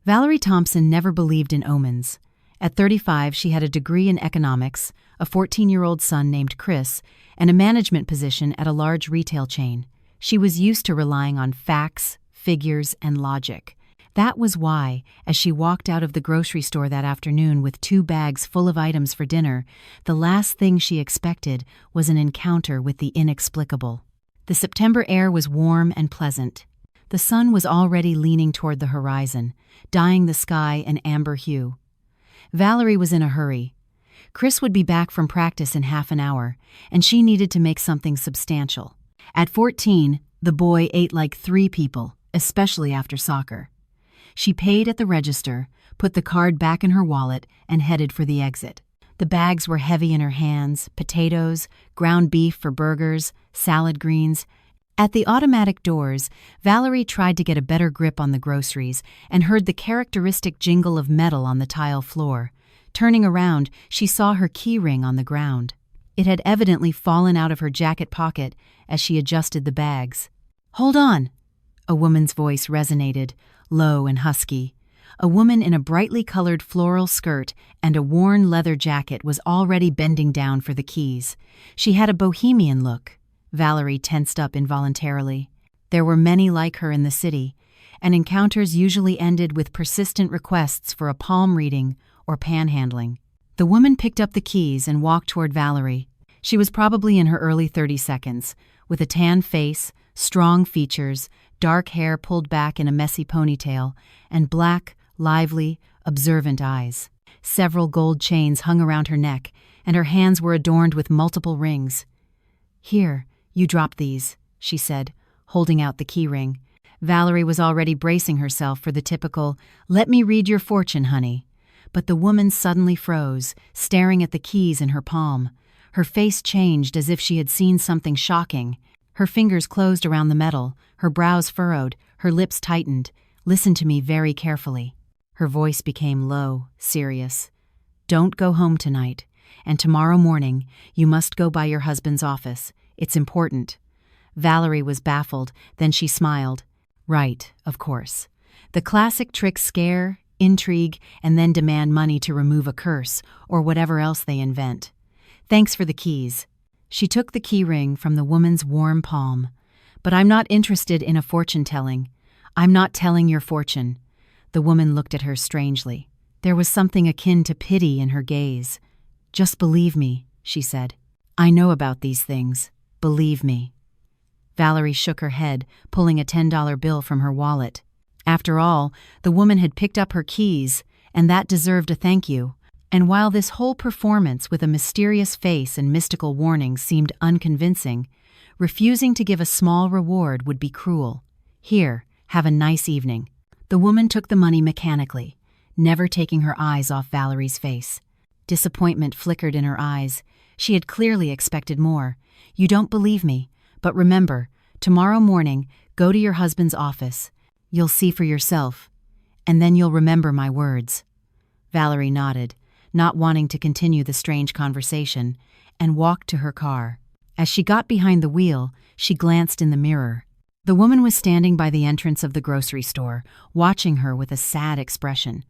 Valerie Thompson never believed in omens. At 35, she had a degree in economics, a 14-year-old son named Chris, and a management position at a large retail chain. She was used to relying on facts, figures, and logic. That was why, as she walked out of the grocery store that afternoon with 2 bags full of items for dinner, the last thing she expected was an encounter with the inexplicable. The September air was warm and pleasant. The sun was already leaning toward the horizon, dyeing the sky an amber hue. Valerie was in a hurry. Chris would be back from practice in half an hour, and she needed to make something substantial. At 14, the boy ate like 3 people, especially after soccer. She paid at the register, put the card back in her wallet, and headed for the exit. The bags were heavy in her hands: potatoes, ground beef for burgers, salad greens. At the automatic doors, Valerie tried to get a better grip on the groceries and heard the characteristic jingle of metal on the tile floor. Turning around, she saw her key ring on the ground. It had evidently fallen out of her jacket pocket as she adjusted the bags. "Hold on!" A woman's voice resonated, low and husky. A woman in a brightly colored floral skirt and a worn leather jacket was already bending down for the keys. She had a bohemian look. Valerie tensed up involuntarily. There were many like her in the city, and encounters usually ended with persistent requests for a palm reading or panhandling. The woman picked up the keys and walked toward Valerie. She was probably in her early 30s, with a tan face, strong features, dark hair pulled back in a messy ponytail, and black, lively, observant eyes. Several gold chains hung around her neck, and her hands were adorned with multiple rings. "Here, you dropped these," she said, holding out the key ring. Valerie was already bracing herself for the typical, "Let me read your fortune, honey." But the woman suddenly froze, staring at the keys in her palm. Her face changed as if she had seen something shocking. Her fingers closed around the metal, her brows furrowed, her lips tightened. "Listen to me very carefully." Her voice became low, serious. "Don't go home tonight, and tomorrow morning you must go by your husband's office. It's important." Valerie was baffled, then she smiled. Right, of course. The classic trick: scare, intrigue, and then demand money to remove a curse, or whatever else they invent. "Thanks for the keys." She took the key ring from the woman's warm palm. "But I'm not interested in a fortune-telling. I'm not telling your fortune." The woman looked at her strangely. There was something akin to pity in her gaze. "Just believe me," she said. "I know about these things. Believe me." Valerie shook her head, pulling a $10 bill from her wallet. After all, the woman had picked up her keys, and that deserved a thank you. And while this whole performance with a mysterious face and mystical warnings seemed unconvincing, refusing to give a small reward would be cruel. "Here, have a nice evening." The woman took the money mechanically, never taking her eyes off Valerie's face. Disappointment flickered in her eyes. She had clearly expected more. "You don't believe me, but remember, tomorrow morning, go to your husband's office. You'll see for yourself, and then you'll remember my words." Valerie nodded, not wanting to continue the strange conversation, and walked to her car. As she got behind the wheel, she glanced in the mirror. The woman was standing by the entrance of the grocery store, watching her with a sad expression.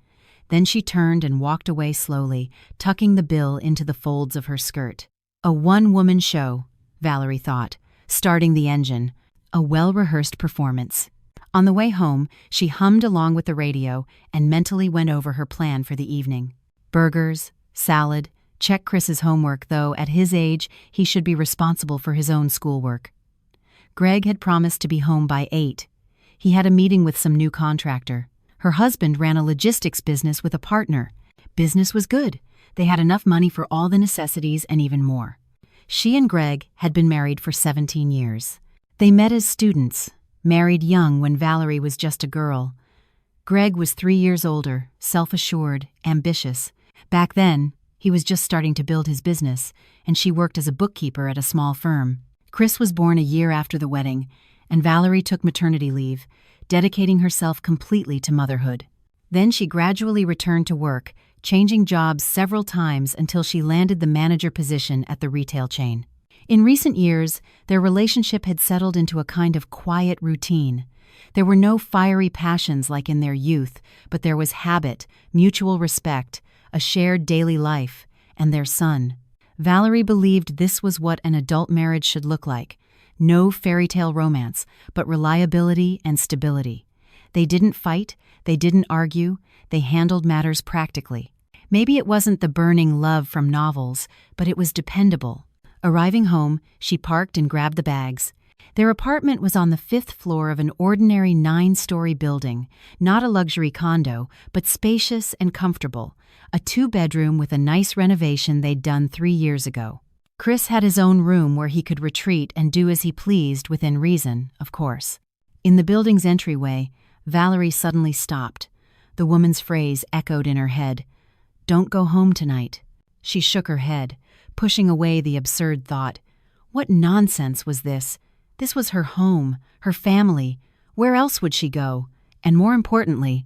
Then she turned and walked away slowly, tucking the bill into the folds of her skirt. A one-woman show, Valerie thought, starting the engine. A well-rehearsed performance. On the way home, she hummed along with the radio and mentally went over her plan for the evening. Burgers, salad, check Chris's homework, though at his age he should be responsible for his own schoolwork. Greg had promised to be home by 8. He had a meeting with some new contractor. Her husband ran a logistics business with a partner. Business was good. They had enough money for all the necessities and even more. She and Greg had been married for 17 years. They met as students, married young when Valerie was just a girl. Greg was 3 years older, self-assured, ambitious. Back then, he was just starting to build his business, and she worked as a bookkeeper at a small firm. Chris was born a year after the wedding, and Valerie took maternity leave, dedicating herself completely to motherhood. Then she gradually returned to work, changing jobs several times until she landed the manager position at the retail chain. In recent years, their relationship had settled into a kind of quiet routine. There were no fiery passions like in their youth, but there was habit, mutual respect, a shared daily life, and their son. Valerie believed this was what an adult marriage should look like. No fairy tale romance, but reliability and stability. They didn't fight, they didn't argue, they handled matters practically. Maybe it wasn't the burning love from novels, but it was dependable. Arriving home, she parked and grabbed the bags. Their apartment was on the 5th floor of an ordinary 9-story building, not a luxury condo, but spacious and comfortable, a 2-bedroom with a nice renovation they'd done 3 years ago. Chris had his own room where he could retreat and do as he pleased within reason, of course. In the building's entryway, Valerie suddenly stopped. The woman's phrase echoed in her head, "Don't go home tonight." She shook her head, pushing away the absurd thought. What nonsense was this? This was her home, her family. Where else would she go? And more importantly,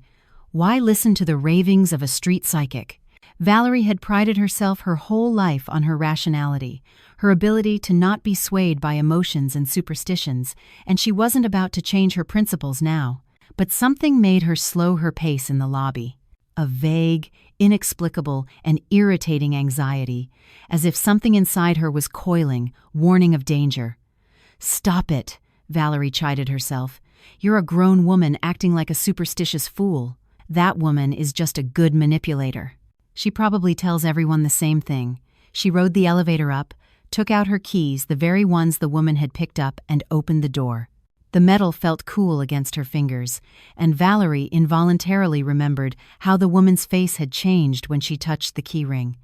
why listen to the ravings of a street psychic? Valerie had prided herself her whole life on her rationality, her ability to not be swayed by emotions and superstitions, and she wasn't about to change her principles now. But something made her slow her pace in the lobby. A vague, inexplicable, and irritating anxiety, as if something inside her was coiling, warning of danger. "Stop it," Valerie chided herself. "You're a grown woman acting like a superstitious fool. That woman is just a good manipulator. She probably tells everyone the same thing." She rode the elevator up, took out her keys, the very ones the woman had picked up, and opened the door. The metal felt cool against her fingers, and Valerie involuntarily remembered how the woman's face had changed when she touched the keyring.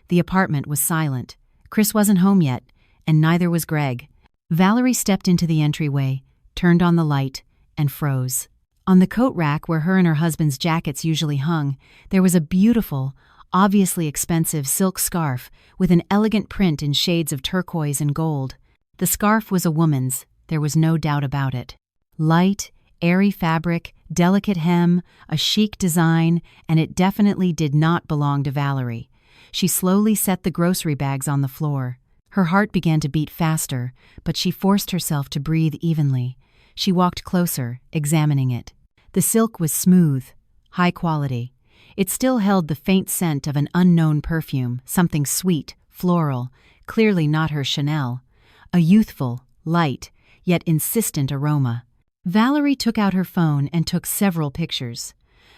The apartment was silent. Chris wasn't home yet, and neither was Greg. Valerie stepped into the entryway, turned on the light, and froze. On the coat rack where her and her husband's jackets usually hung, there was a beautiful, obviously expensive silk scarf with an elegant print in shades of turquoise and gold. The scarf was a woman's. There was no doubt about it. Light, airy fabric, delicate hem, a chic design, and it definitely did not belong to Valerie. She slowly set the grocery bags on the floor. Her heart began to beat faster, but she forced herself to breathe evenly. She walked closer, examining it. The silk was smooth, high quality. It still held the faint scent of an unknown perfume, something sweet, floral, clearly not her Chanel. A youthful, light, yet insistent aroma. Valerie took out her phone and took several pictures.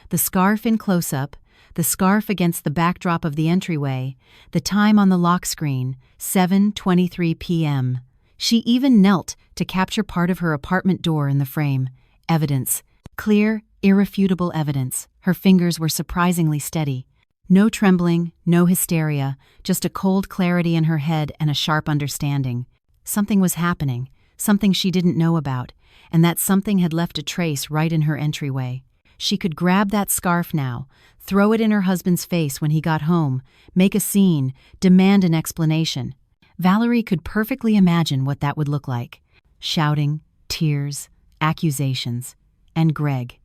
The scarf in close-up, the scarf against the backdrop of the entryway, the time on the lock screen, 7:23 p.m. She even knelt to capture part of her apartment door in the frame. Evidence. Clear, irrefutable evidence. Her fingers were surprisingly steady. No trembling, no hysteria, just a cold clarity in her head and a sharp understanding. Something was happening. Something she didn't know about, and that something had left a trace right in her entryway. She could grab that scarf now, throw it in her husband's face when he got home, make a scene, demand an explanation. Valerie could perfectly imagine what that would look like. Shouting, tears, accusations. And Greg.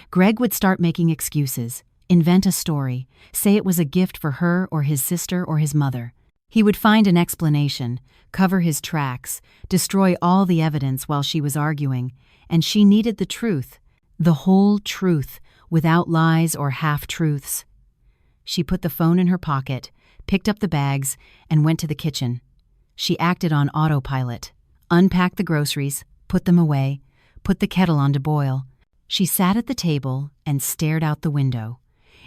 Greg would start making excuses, invent a story, say it was a gift for her or his sister or his mother. He would find an explanation, cover his tracks, destroy all the evidence while she was arguing, and she needed the truth, the whole truth, without lies or half-truths. She put the phone in her pocket, picked up the bags, and went to the kitchen. She acted on autopilot, unpacked the groceries, put them away, put the kettle on to boil. She sat at the table and stared out the window.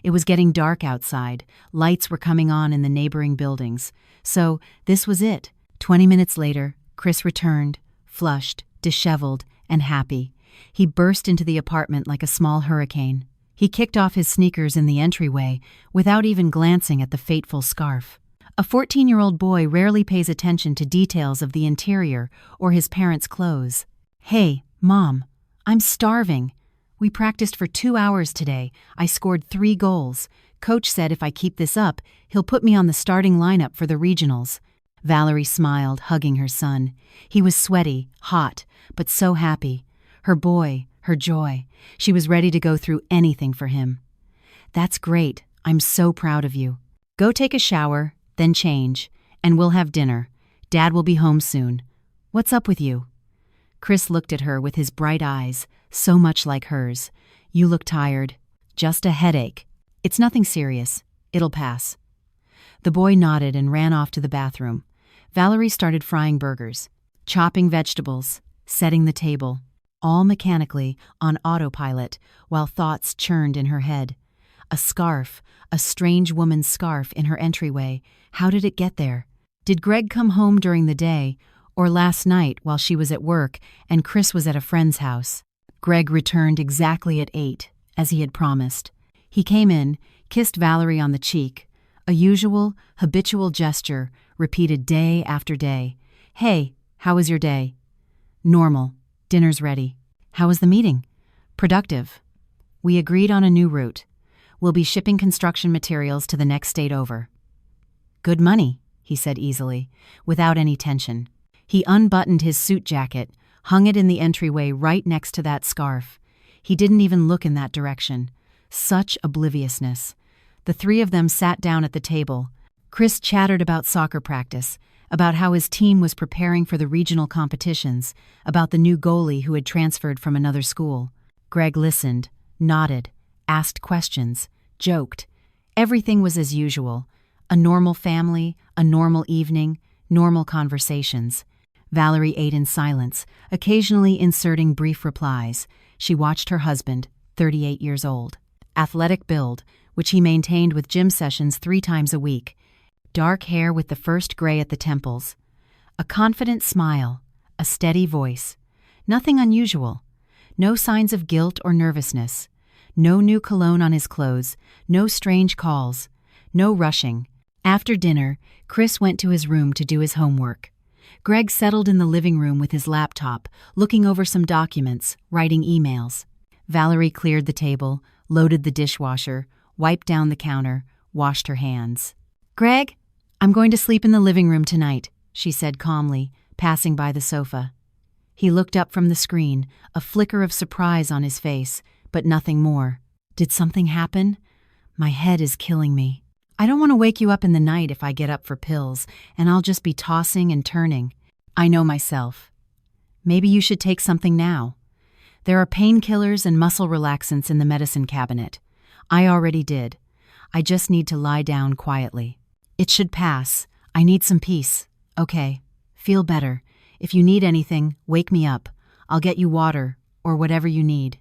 It was getting dark outside, lights were coming on in the neighboring buildings. So, this was it. 20 minutes later, Chris returned, flushed, disheveled, and happy. He burst into the apartment like a small hurricane. He kicked off his sneakers in the entryway without even glancing at the fateful scarf. A 14-year-old boy rarely pays attention to details of the interior or his parents' clothes. "Hey, Mom, I'm starving. We practiced for 2 hours today. I scored 3 goals. Coach said if I keep this up, he'll put me on the starting lineup for the regionals." Valerie smiled, hugging her son. He was sweaty, hot, but so happy. Her boy, her joy. She was ready to go through anything for him. "That's great. I'm so proud of you. Go take a shower, then change, and we'll have dinner. Dad will be home soon. What's up with you?" Chris looked at her with his bright eyes, so much like hers. "You look tired." "Just a headache." "It's nothing serious. It'll pass." The boy nodded and ran off to the bathroom. Valerie started frying burgers, chopping vegetables, setting the table, all mechanically on autopilot while thoughts churned in her head. A scarf, a strange woman's scarf in her entryway. How did it get there? Did Greg come home during the day, or last night while she was at work and Chris was at a friend's house? Greg returned exactly at 8, as he had promised. He came in, kissed Valerie on the cheek, a usual, habitual gesture repeated day after day. "Hey, how was your day?" "Normal. Dinner's ready." "How was the meeting?" "Productive. We agreed on a new route. We'll be shipping construction materials to the next state over." "Good money," he said easily, without any tension. He unbuttoned his suit jacket, hung it in the entryway right next to that scarf. He didn't even look in that direction. Such obliviousness. The three of them sat down at the table. Chris chattered about soccer practice, about how his team was preparing for the regional competitions, about the new goalie who had transferred from another school. Greg listened, nodded, asked questions, joked. Everything was as usual. A normal family, a normal evening, normal conversations. Valerie ate in silence, occasionally inserting brief replies. She watched her husband, 38 years old. Athletic build, which he maintained with gym sessions 3 times a week. Dark hair with the first gray at the temples. A confident smile, a steady voice. Nothing unusual. No signs of guilt or nervousness. No new cologne on his clothes, no strange calls, no rushing. After dinner, Chris went to his room to do his homework. Greg settled in the living room with his laptop, looking over some documents, writing emails. Valerie cleared the table, loaded the dishwasher, wiped down the counter, washed her hands. "Greg, I'm going to sleep in the living room tonight," she said calmly, passing by the sofa. He looked up from the screen, a flicker of surprise on his face, but nothing more. "Did something happen? My head is killing me. I don't want to wake you up in the night if I get up for pills, and I'll just be tossing and turning. I know myself. Maybe you should take something now. There are painkillers and muscle relaxants in the medicine cabinet. I already did. I just need to lie down quietly. It should pass. I need some peace. Okay. Feel better. If you need anything, wake me up. I'll get you water, or whatever you need."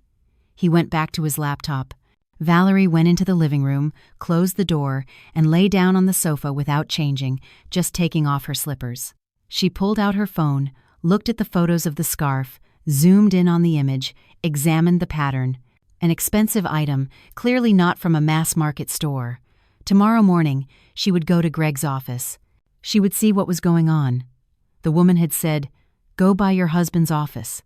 He went back to his laptop. Valerie went into the living room, closed the door, and lay down on the sofa without changing, just taking off her slippers. She pulled out her phone, looked at the photos of the scarf, zoomed in on the image, examined the pattern. An expensive item, clearly not from a mass-market store. Tomorrow morning, she would go to Greg's office. She would see what was going on. The woman had said, "Go by your husband's office."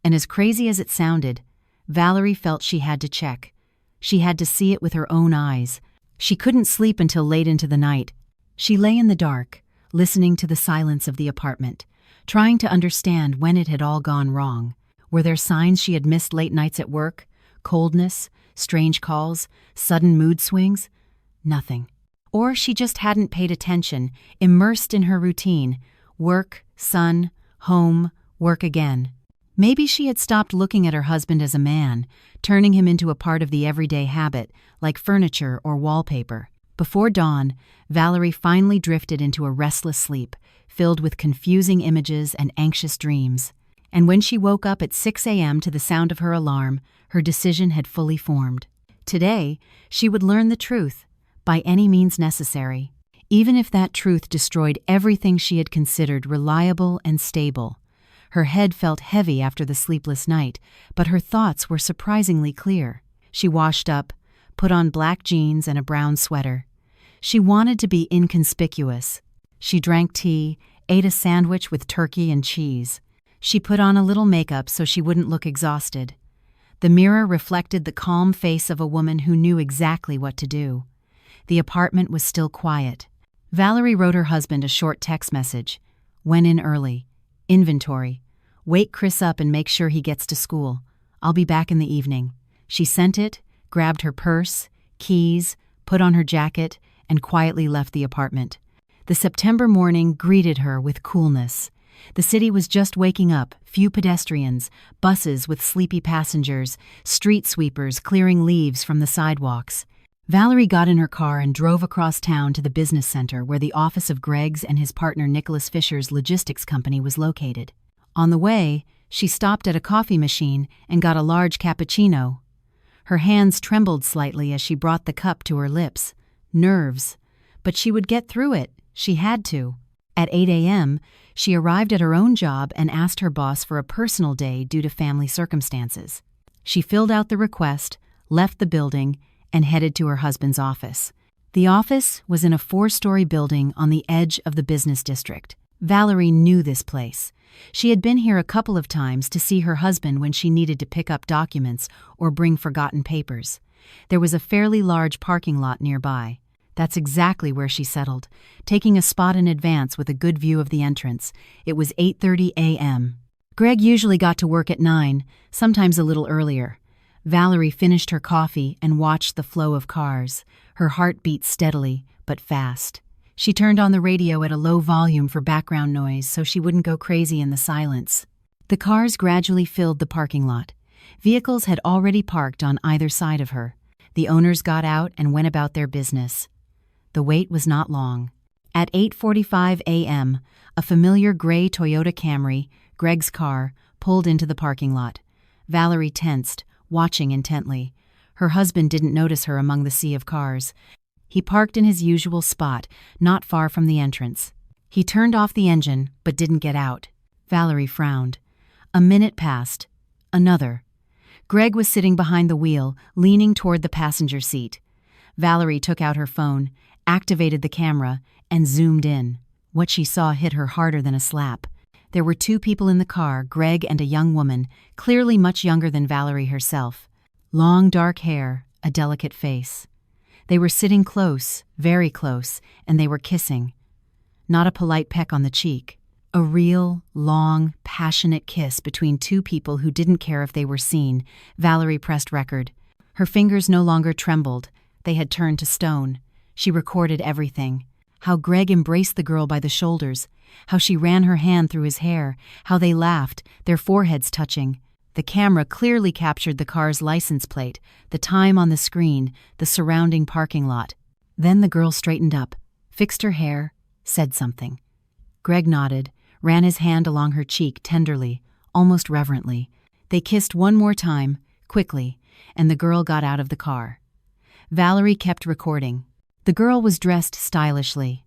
And as crazy as it sounded, Valerie felt she had to check. She had to see it with her own eyes. She couldn't sleep until late into the night. She lay in the dark, listening to the silence of the apartment, trying to understand when it had all gone wrong. Were there signs she had missed late nights at work? Coldness? Strange calls? Sudden mood swings? Nothing. Or she just hadn't paid attention, immersed in her routine. Work, son, home, work again. Maybe she had stopped looking at her husband as a man, turning him into a part of the everyday habit, like furniture or wallpaper. Before dawn, Valerie finally drifted into a restless sleep, filled with confusing images and anxious dreams. And when she woke up at 6 a.m. to the sound of her alarm, her decision had fully formed. Today, she would learn the truth, by any means necessary, even if that truth destroyed everything she had considered reliable and stable. Her head felt heavy after the sleepless night, but her thoughts were surprisingly clear. She washed up, put on black jeans and a brown sweater. She wanted to be inconspicuous. She drank tea, ate a sandwich with turkey and cheese. She put on a little makeup so she wouldn't look exhausted. The mirror reflected the calm face of a woman who knew exactly what to do. The apartment was still quiet. Valerie wrote her husband a short text message. "Went in early. Inventory. Wake Chris up and make sure he gets to school. I'll be back in the evening." She sent it, grabbed her purse, keys, put on her jacket, and quietly left the apartment. The September morning greeted her with coolness. The city was just waking up, few pedestrians, buses with sleepy passengers, street sweepers clearing leaves from the sidewalks. Valerie got in her car and drove across town to the business center where the office of Greg's and his partner Nicholas Fisher's logistics company was located. On the way, she stopped at a coffee machine and got a large cappuccino. Her hands trembled slightly as she brought the cup to her lips. Nerves. But she would get through it. She had to. At 8 a.m., she arrived at her own job and asked her boss for a personal day due to family circumstances. She filled out the request, left the building, and headed to her husband's office. The office was in a 4-story building on the edge of the business district. Valerie knew this place. She had been here a couple of times to see her husband when she needed to pick up documents or bring forgotten papers. There was a fairly large parking lot nearby. That's exactly where she settled, taking a spot in advance with a good view of the entrance. It was 8:30 a.m. Greg usually got to work at 9, sometimes a little earlier. Valerie finished her coffee and watched the flow of cars. Her heart beat steadily, but fast. She turned on the radio at a low volume for background noise so she wouldn't go crazy in the silence. The cars gradually filled the parking lot. Vehicles had already parked on either side of her. The owners got out and went about their business. The wait was not long. At 8:45 a.m., a familiar gray Toyota Camry, Greg's car, pulled into the parking lot. Valerie tensed, watching intently. Her husband didn't notice her among the sea of cars. He parked in his usual spot, not far from the entrance. He turned off the engine, but didn't get out. Valerie frowned. A minute passed. Another. Greg was sitting behind the wheel, leaning toward the passenger seat. Valerie took out her phone, activated the camera, and zoomed in. What she saw hit her harder than a slap. There were 2 people in the car, Greg and a young woman, clearly much younger than Valerie herself. Long dark hair, a delicate face. They were sitting close, very close, and they were kissing. Not a polite peck on the cheek. A real, long, passionate kiss between 2 people who didn't care if they were seen. Valerie pressed record. Her fingers no longer trembled. They had turned to stone. She recorded everything. How Greg embraced the girl by the shoulders, how she ran her hand through his hair, how they laughed, their foreheads touching. The camera clearly captured the car's license plate, the time on the screen, the surrounding parking lot. Then the girl straightened up, fixed her hair, said something. Greg nodded, ran his hand along her cheek tenderly, almost reverently. They kissed one more time, quickly, and the girl got out of the car. Valerie kept recording. The girl was dressed stylishly.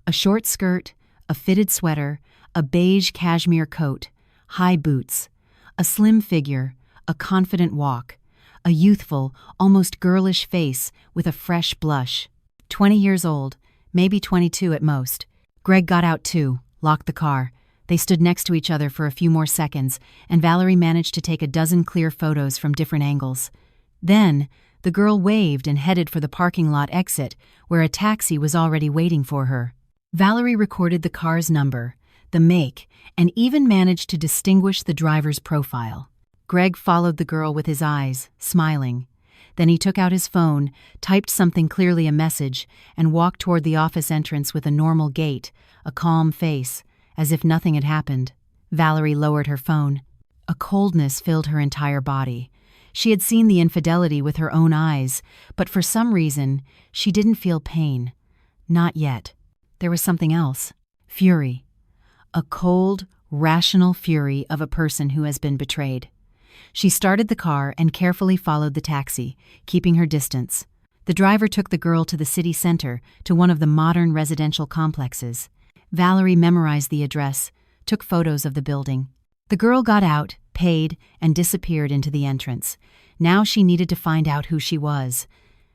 A short skirt, a fitted sweater, a beige cashmere coat, high boots. A slim figure, a confident walk. A youthful, almost girlish face with a fresh blush. 20 years old, maybe 22 at most. Greg got out too, locked the car. They stood next to each other for a few more seconds, and Valerie managed to take a dozen clear photos from different angles. Then, the girl waved and headed for the parking lot exit, where a taxi was already waiting for her. Valerie recorded the car's number, the make, and even managed to distinguish the driver's profile. Greg followed the girl with his eyes, smiling. Then he took out his phone, typed something clearly a message, and walked toward the office entrance with a normal gait, a calm face, as if nothing had happened. Valerie lowered her phone. A coldness filled her entire body. She had seen the infidelity with her own eyes, but for some reason, she didn't feel pain. Not yet. There was something else. Fury. A cold, rational fury of a person who has been betrayed. She started the car and carefully followed the taxi, keeping her distance. The driver took the girl to the city center, to one of the modern residential complexes. Valerie memorized the address, took photos of the building. The girl got out, paid, and disappeared into the entrance. Now she needed to find out who she was.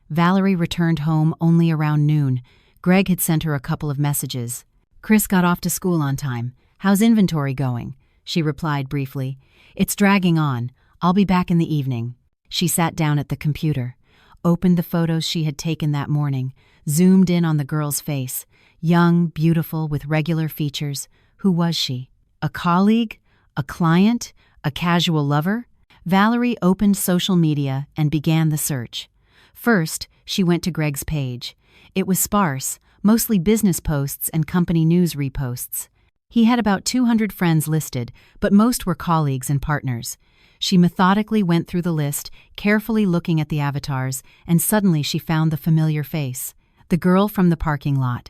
Valerie returned home only around noon. Greg had sent her a couple of messages. Chris got off to school on time. How's inventory going? She replied briefly. It's dragging on. I'll be back in the evening. She sat down at the computer, opened the photos she had taken that morning, zoomed in on the girl's face. Young, beautiful, with regular features. Who was she? A colleague? A client? A casual lover? Valerie opened social media and began the search. First, she went to Greg's page. It was sparse, mostly business posts and company news reposts. He had about 200 friends listed, but most were colleagues and partners. She methodically went through the list, carefully looking at the avatars, and suddenly she found the familiar face. The girl from the parking lot.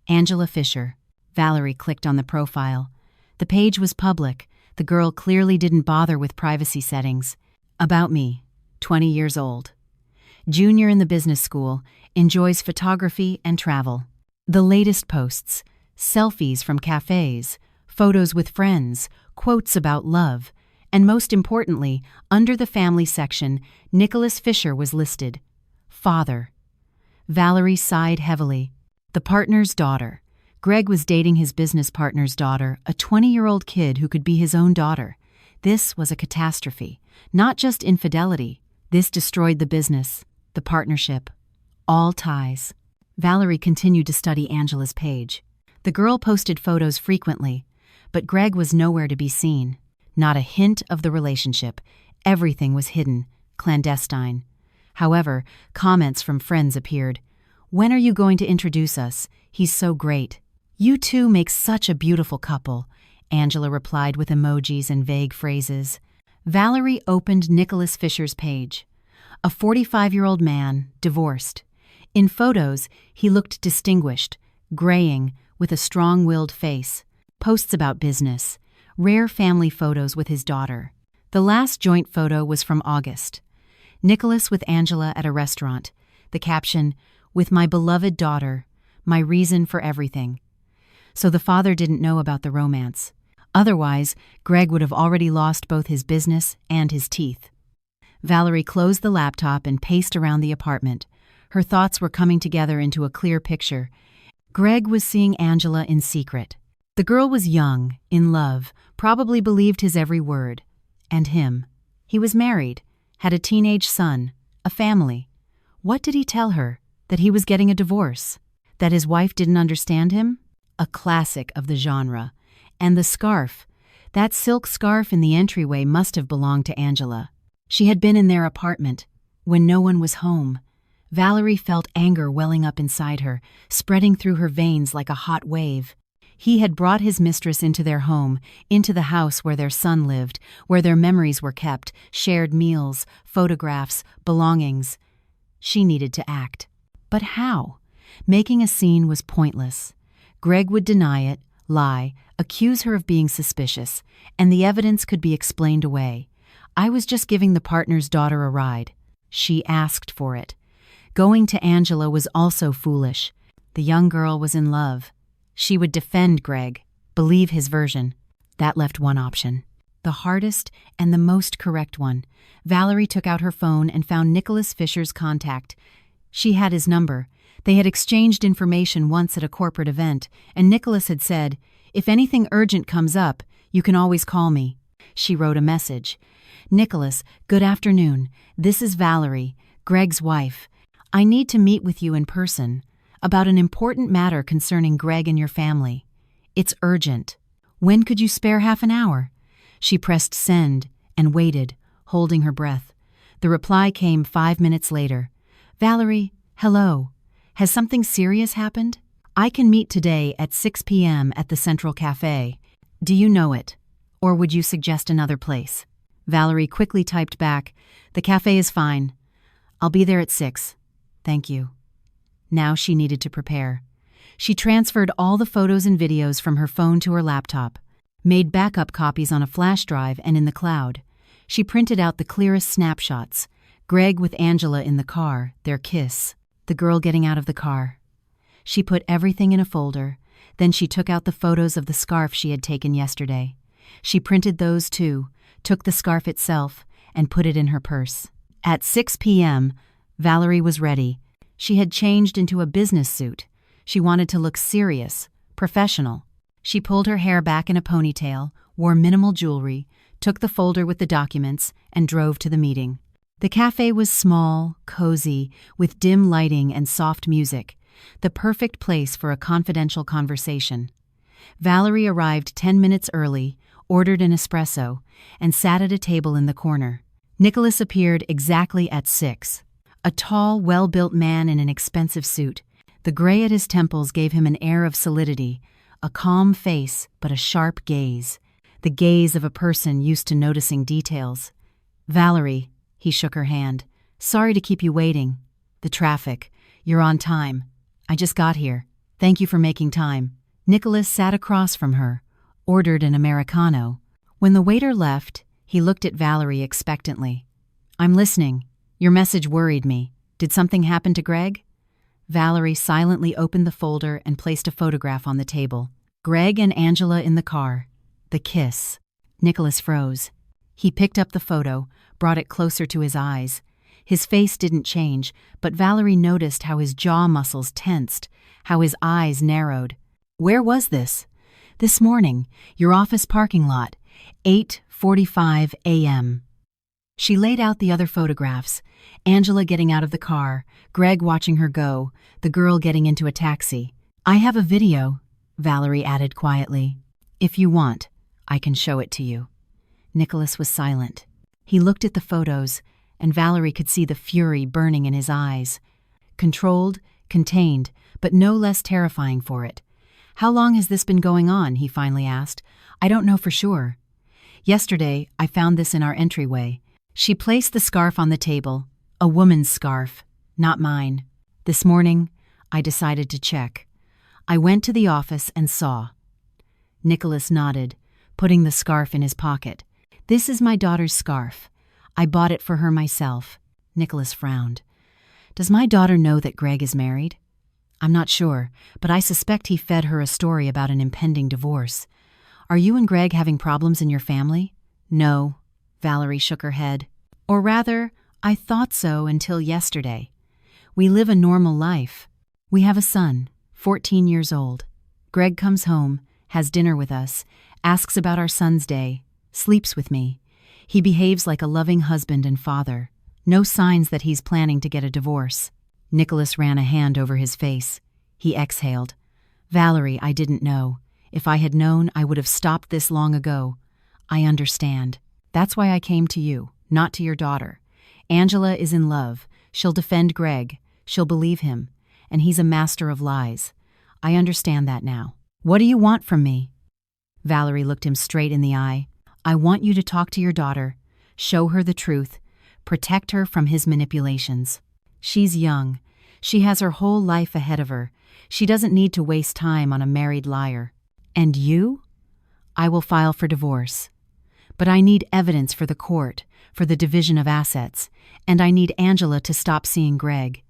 Angela Fisher. Valerie clicked on the profile. The page was public. The girl clearly didn't bother with privacy settings. About me. 20 years old. Junior in the business school, enjoys photography and travel. The latest posts. Selfies from cafes, photos with friends, quotes about love, and most importantly, under the family section, Nicholas Fisher was listed. Father. Valerie sighed heavily. The partner's daughter. Greg was dating his business partner's daughter, a 20-year-old kid who could be his own daughter. This was a catastrophe. Not just infidelity. This destroyed the business, the partnership, all ties. Valerie continued to study Angela's page. The girl posted photos frequently, but Greg was nowhere to be seen. Not a hint of the relationship. Everything was hidden, clandestine. However, comments from friends appeared. "When are you going to introduce us? He's so great." "You two make such a beautiful couple," Angela replied with emojis and vague phrases. Valerie opened Nicholas Fisher's page. A 45-year-old man, divorced. In photos, he looked distinguished, graying, with a strong-willed face. Posts about business. Rare family photos with his daughter. The last joint photo was from August. Nicholas with Angela at a restaurant. The caption, "With my beloved daughter, my reason for everything." So the father didn't know about the romance. Otherwise, Greg would have already lost both his business and his teeth. Valerie closed the laptop and paced around the apartment. Her thoughts were coming together into a clear picture. Greg was seeing Angela in secret. The girl was young, in love, probably believed his every word. And him. He was married, had a teenage son, a family. What did he tell her? That he was getting a divorce? That his wife didn't understand him? A classic of the genre. And the scarf. That silk scarf in the entryway must have belonged to Angela. She had been in their apartment, when no one was home. Valerie felt anger welling up inside her, spreading through her veins like a hot wave. He had brought his mistress into their home, into the house where their son lived, where their memories were kept, shared meals, photographs, belongings. She needed to act. But how? Making a scene was pointless. Greg would deny it, lie, accuse her of being suspicious, and the evidence could be explained away. "I was just giving the partner's daughter a ride." She asked for it. Going to Angela was also foolish. The young girl was in love. She would defend Greg, believe his version. That left one option. The hardest and the most correct one. Valerie took out her phone and found Nicholas Fisher's contact. She had his number. They had exchanged information once at a corporate event, and Nicholas had said, "If anything urgent comes up, you can always call me." She wrote a message. "Nicholas, good afternoon. This is Valerie, Greg's wife. I need to meet with you in person about an important matter concerning Greg and your family. It's urgent. When could you spare half an hour?" She pressed send and waited, holding her breath. The reply came 5 minutes later. "Valerie, hello. Has something serious happened? I can meet today at 6 p.m. at the Central Cafe. Do you know it? Or would you suggest another place?" Valerie quickly typed back, "The cafe is fine. I'll be there at 6. Thank you." Now she needed to prepare. She transferred all the photos and videos from her phone to her laptop, made backup copies on a flash drive and in the cloud. She printed out the clearest snapshots. Greg with Angela in the car, their kiss, the girl getting out of the car. She put everything in a folder. Then she took out the photos of the scarf she had taken yesterday. She printed those too, took the scarf itself, and put it in her purse. At 6 p.m., Valerie was ready. She had changed into a business suit. She wanted to look serious, professional. She pulled her hair back in a ponytail, wore minimal jewelry, took the folder with the documents, and drove to the meeting. The cafe was small, cozy, with dim lighting and soft music, the perfect place for a confidential conversation. Valerie arrived 10 minutes early, ordered an espresso, and sat at a table in the corner. Nicholas appeared exactly at 6. A tall, well-built man in an expensive suit. The gray at his temples gave him an air of solidity, a calm face but a sharp gaze, the gaze of a person used to noticing details. "Valerie," he shook her hand. "Sorry to keep you waiting. The traffic. You're on time. I just got here. Thank you for making time." Nicholas sat across from her, ordered an Americano. When the waiter left, he looked at Valerie expectantly. "I'm listening. Your message worried me. Did something happen to Greg?" Valerie silently opened the folder and placed a photograph on the table. Greg and Angela in the car. The kiss. Nicholas froze. He picked up the photo, brought it closer to his eyes. His face didn't change, but Valerie noticed how his jaw muscles tensed, how his eyes narrowed. "Where was this?" "This morning, your office parking lot, 8:45 a.m. She laid out the other photographs, Angela getting out of the car, Greg watching her go, the girl getting into a taxi. "I have a video," Valerie added quietly. "If you want, I can show it to you." Nicholas was silent. He looked at the photos, and Valerie could see the fury burning in his eyes. Controlled, contained, but no less terrifying for it. "How long has this been going on?" he finally asked. "I don't know for sure. Yesterday, I found this in our entryway." She placed the scarf on the table, a woman's scarf, not mine. "This morning, I decided to check. I went to the office and saw." Nicholas nodded, putting the scarf in his pocket. "This is my daughter's scarf. I bought it for her myself." Nicholas frowned. "Does my daughter know that Greg is married?" "I'm not sure, but I suspect he fed her a story about an impending divorce. Are you and Greg having problems in your family?" "No." Valerie shook her head. "Or rather, I thought so until yesterday. We live a normal life. We have a son, 14 years old. Greg comes home, has dinner with us, asks about our son's day, sleeps with me. He behaves like a loving husband and father. No signs that he's planning to get a divorce." Nicholas ran a hand over his face. He exhaled. "Valerie, I didn't know. If I had known, I would have stopped this long ago. I understand. That's why I came to you, not to your daughter. Angela is in love. She'll defend Greg. She'll believe him. And he's a master of lies. I understand that now. What do you want from me?" Valerie looked him straight in the eye. "I want you to talk to your daughter, show her the truth, protect her from his manipulations. She's young. She has her whole life ahead of her. She doesn't need to waste time on a married liar. And you? I will file for divorce. But I need evidence for the court, for the division of assets, and I need Angela to stop seeing Greg.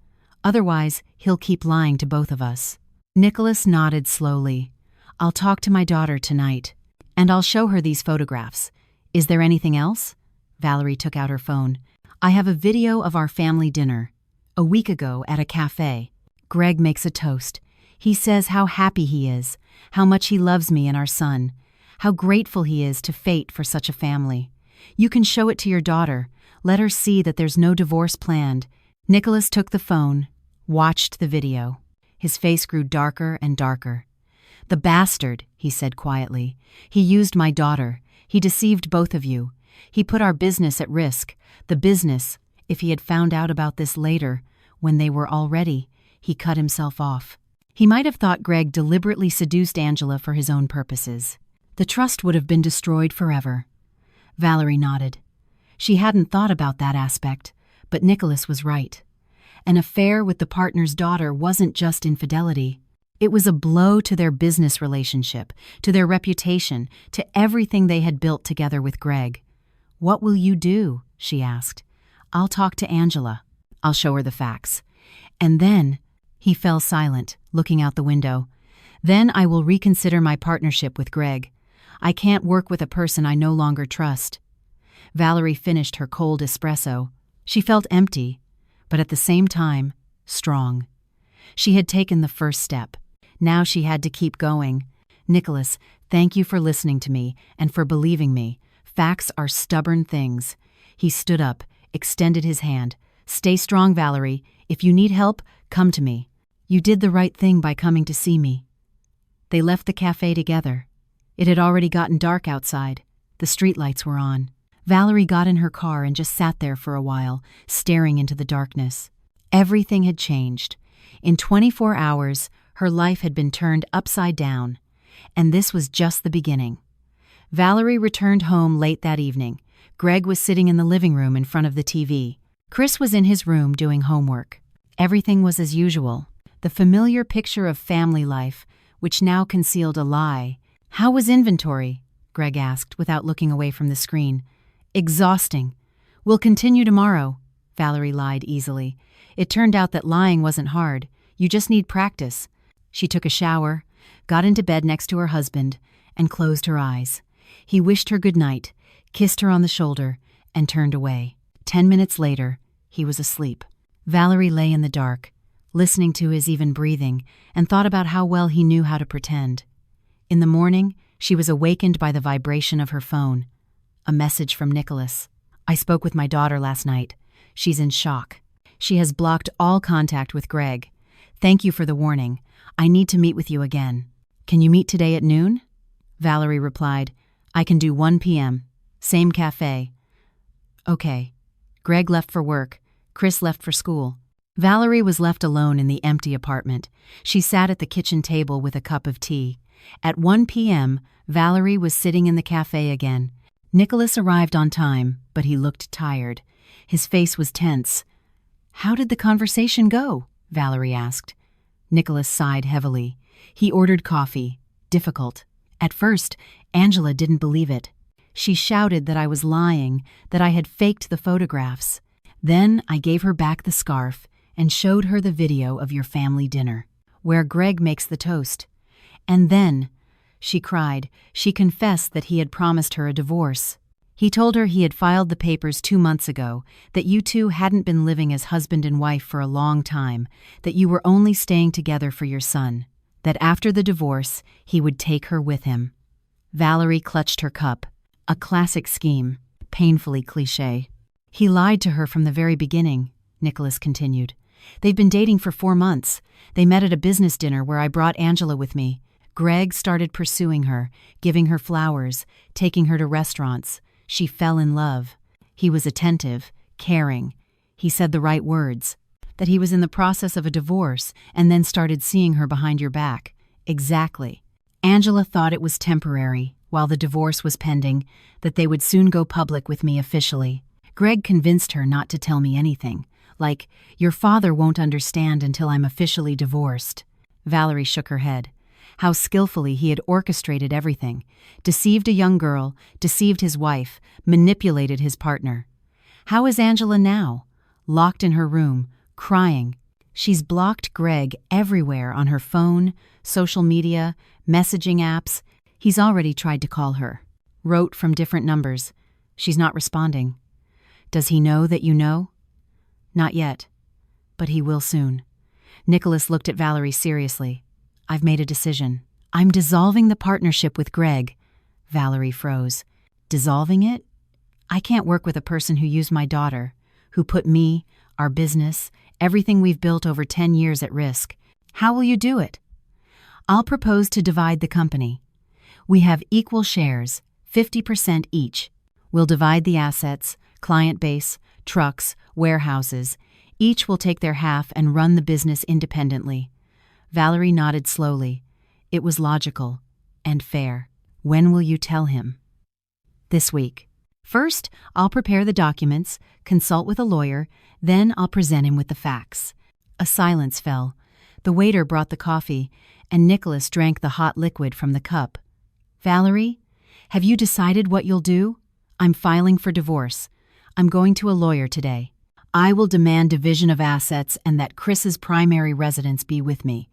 Otherwise, he'll keep lying to both of us." Nicholas nodded slowly. "I'll talk to my daughter tonight, and I'll show her these photographs. Is there anything else?" Valerie took out her phone. "I have a video of our family dinner, a week ago at a cafe. Greg makes a toast. He says how happy he is, how much he loves me and our son, how grateful he is to fate for such a family. You can show it to your daughter. Let her see that there's no divorce planned." Nicholas took the phone, watched the video. His face grew darker and darker. "The bastard," he said quietly. "He used my daughter. He deceived both of you. He put our business at risk. The business, if he had found out about this later, when they were all ready, he cut himself off. He might have thought Greg deliberately seduced Angela for his own purposes. The trust would have been destroyed forever." Valerie nodded. She hadn't thought about that aspect, but Nicholas was right. An affair with the partner's daughter wasn't just infidelity. It was a blow to their business relationship, to their reputation, to everything they had built together with Greg. "What will you do?" she asked. "I'll talk to Angela. I'll show her the facts. And then," he fell silent, looking out the window, "then I will reconsider my partnership with Greg. I can't work with a person I no longer trust." Valerie finished her cold espresso. She felt empty, but at the same time, strong. She had taken the first step. Now she had to keep going. "Nicholas, thank you for listening to me and for believing me. Facts are stubborn things." He stood up, extended his hand. "Stay strong, Valerie. If you need help, come to me. You did the right thing by coming to see me." They left the cafe together. It had already gotten dark outside. The streetlights were on. Valerie got in her car and just sat there for a while, staring into the darkness. Everything had changed. In 24 hours, her life had been turned upside down. And this was just the beginning. Valerie returned home late that evening. Greg was sitting in the living room in front of the TV. Chris was in his room doing homework. Everything was as usual. The familiar picture of family life, which now concealed a lie. "How was inventory?" Greg asked without looking away from the screen. "Exhausting. We'll continue tomorrow," Valerie lied easily. It turned out that lying wasn't hard. You just need practice. She took a shower, got into bed next to her husband, and closed her eyes. He wished her good night, kissed her on the shoulder, and turned away. 10 minutes later, he was asleep. Valerie lay in the dark, listening to his even breathing, and thought about how well he knew how to pretend. In the morning, she was awakened by the vibration of her phone. A message from Nicholas. "I spoke with my daughter last night. She's in shock. She has blocked all contact with Greg. Thank you for the warning. I need to meet with you again. Can you meet today at noon?" Valerie replied, "I can do 1 p.m. Same cafe." Okay. Greg left for work. Chris left for school. Valerie was left alone in the empty apartment. She sat at the kitchen table with a cup of tea. At 1 p.m., Valerie was sitting in the cafe again. Nicholas arrived on time, but he looked tired. His face was tense. "How did the conversation go?" Valerie asked. Nicholas sighed heavily. He ordered coffee. Difficult. At first, Angela didn't believe it. She shouted that I was lying, that I had faked the photographs. Then I gave her back the scarf and showed her the video of your family dinner, where Greg makes the toast. And then, she cried, she confessed that he had promised her a divorce. He told her he had filed the papers 2 months ago, that you two hadn't been living as husband and wife for a long time, that you were only staying together for your son, that after the divorce, he would take her with him. Valerie clutched her cup. A classic scheme, painfully cliché. "He lied to her from the very beginning," Nicholas continued. "They've been dating for 4 months. They met at a business dinner where I brought Angela with me. Greg started pursuing her, giving her flowers, taking her to restaurants. She fell in love. He was attentive, caring. He said the right words. That he was in the process of a divorce and then started seeing her behind your back. Exactly. Angela thought it was temporary, while the divorce was pending, that they would soon go public with me officially. Greg convinced her not to tell me anything, like, your father won't understand until I'm officially divorced." Valerie shook her head. How skillfully he had orchestrated everything. Deceived a young girl, deceived his wife, manipulated his partner. How is Angela now? Locked in her room, crying. She's blocked Greg everywhere on her phone, social media, messaging apps. He's already tried to call her. Wrote from different numbers. She's not responding. Does he know that you know? Not yet, but he will soon. Nicholas looked at Valerie seriously. "I've made a decision. I'm dissolving the partnership with Greg." Valerie froze. "Dissolving it? I can't work with a person who used my daughter, who put me, our business, everything we've built over 10 years at risk. How will you do it?" "I'll propose to divide the company. We have equal shares, 50% each. We'll divide the assets, client base, trucks, warehouses. Each will take their half and run the business independently." Valerie nodded slowly. It was logical and fair. "When will you tell him?" "This week. First, I'll prepare the documents, consult with a lawyer, then I'll present him with the facts." A silence fell. The waiter brought the coffee, and Nicholas drank the hot liquid from the cup. "Valerie, have you decided what you'll do?" "I'm filing for divorce. I'm going to a lawyer today. I will demand division of assets and that Chris's primary residence be with me.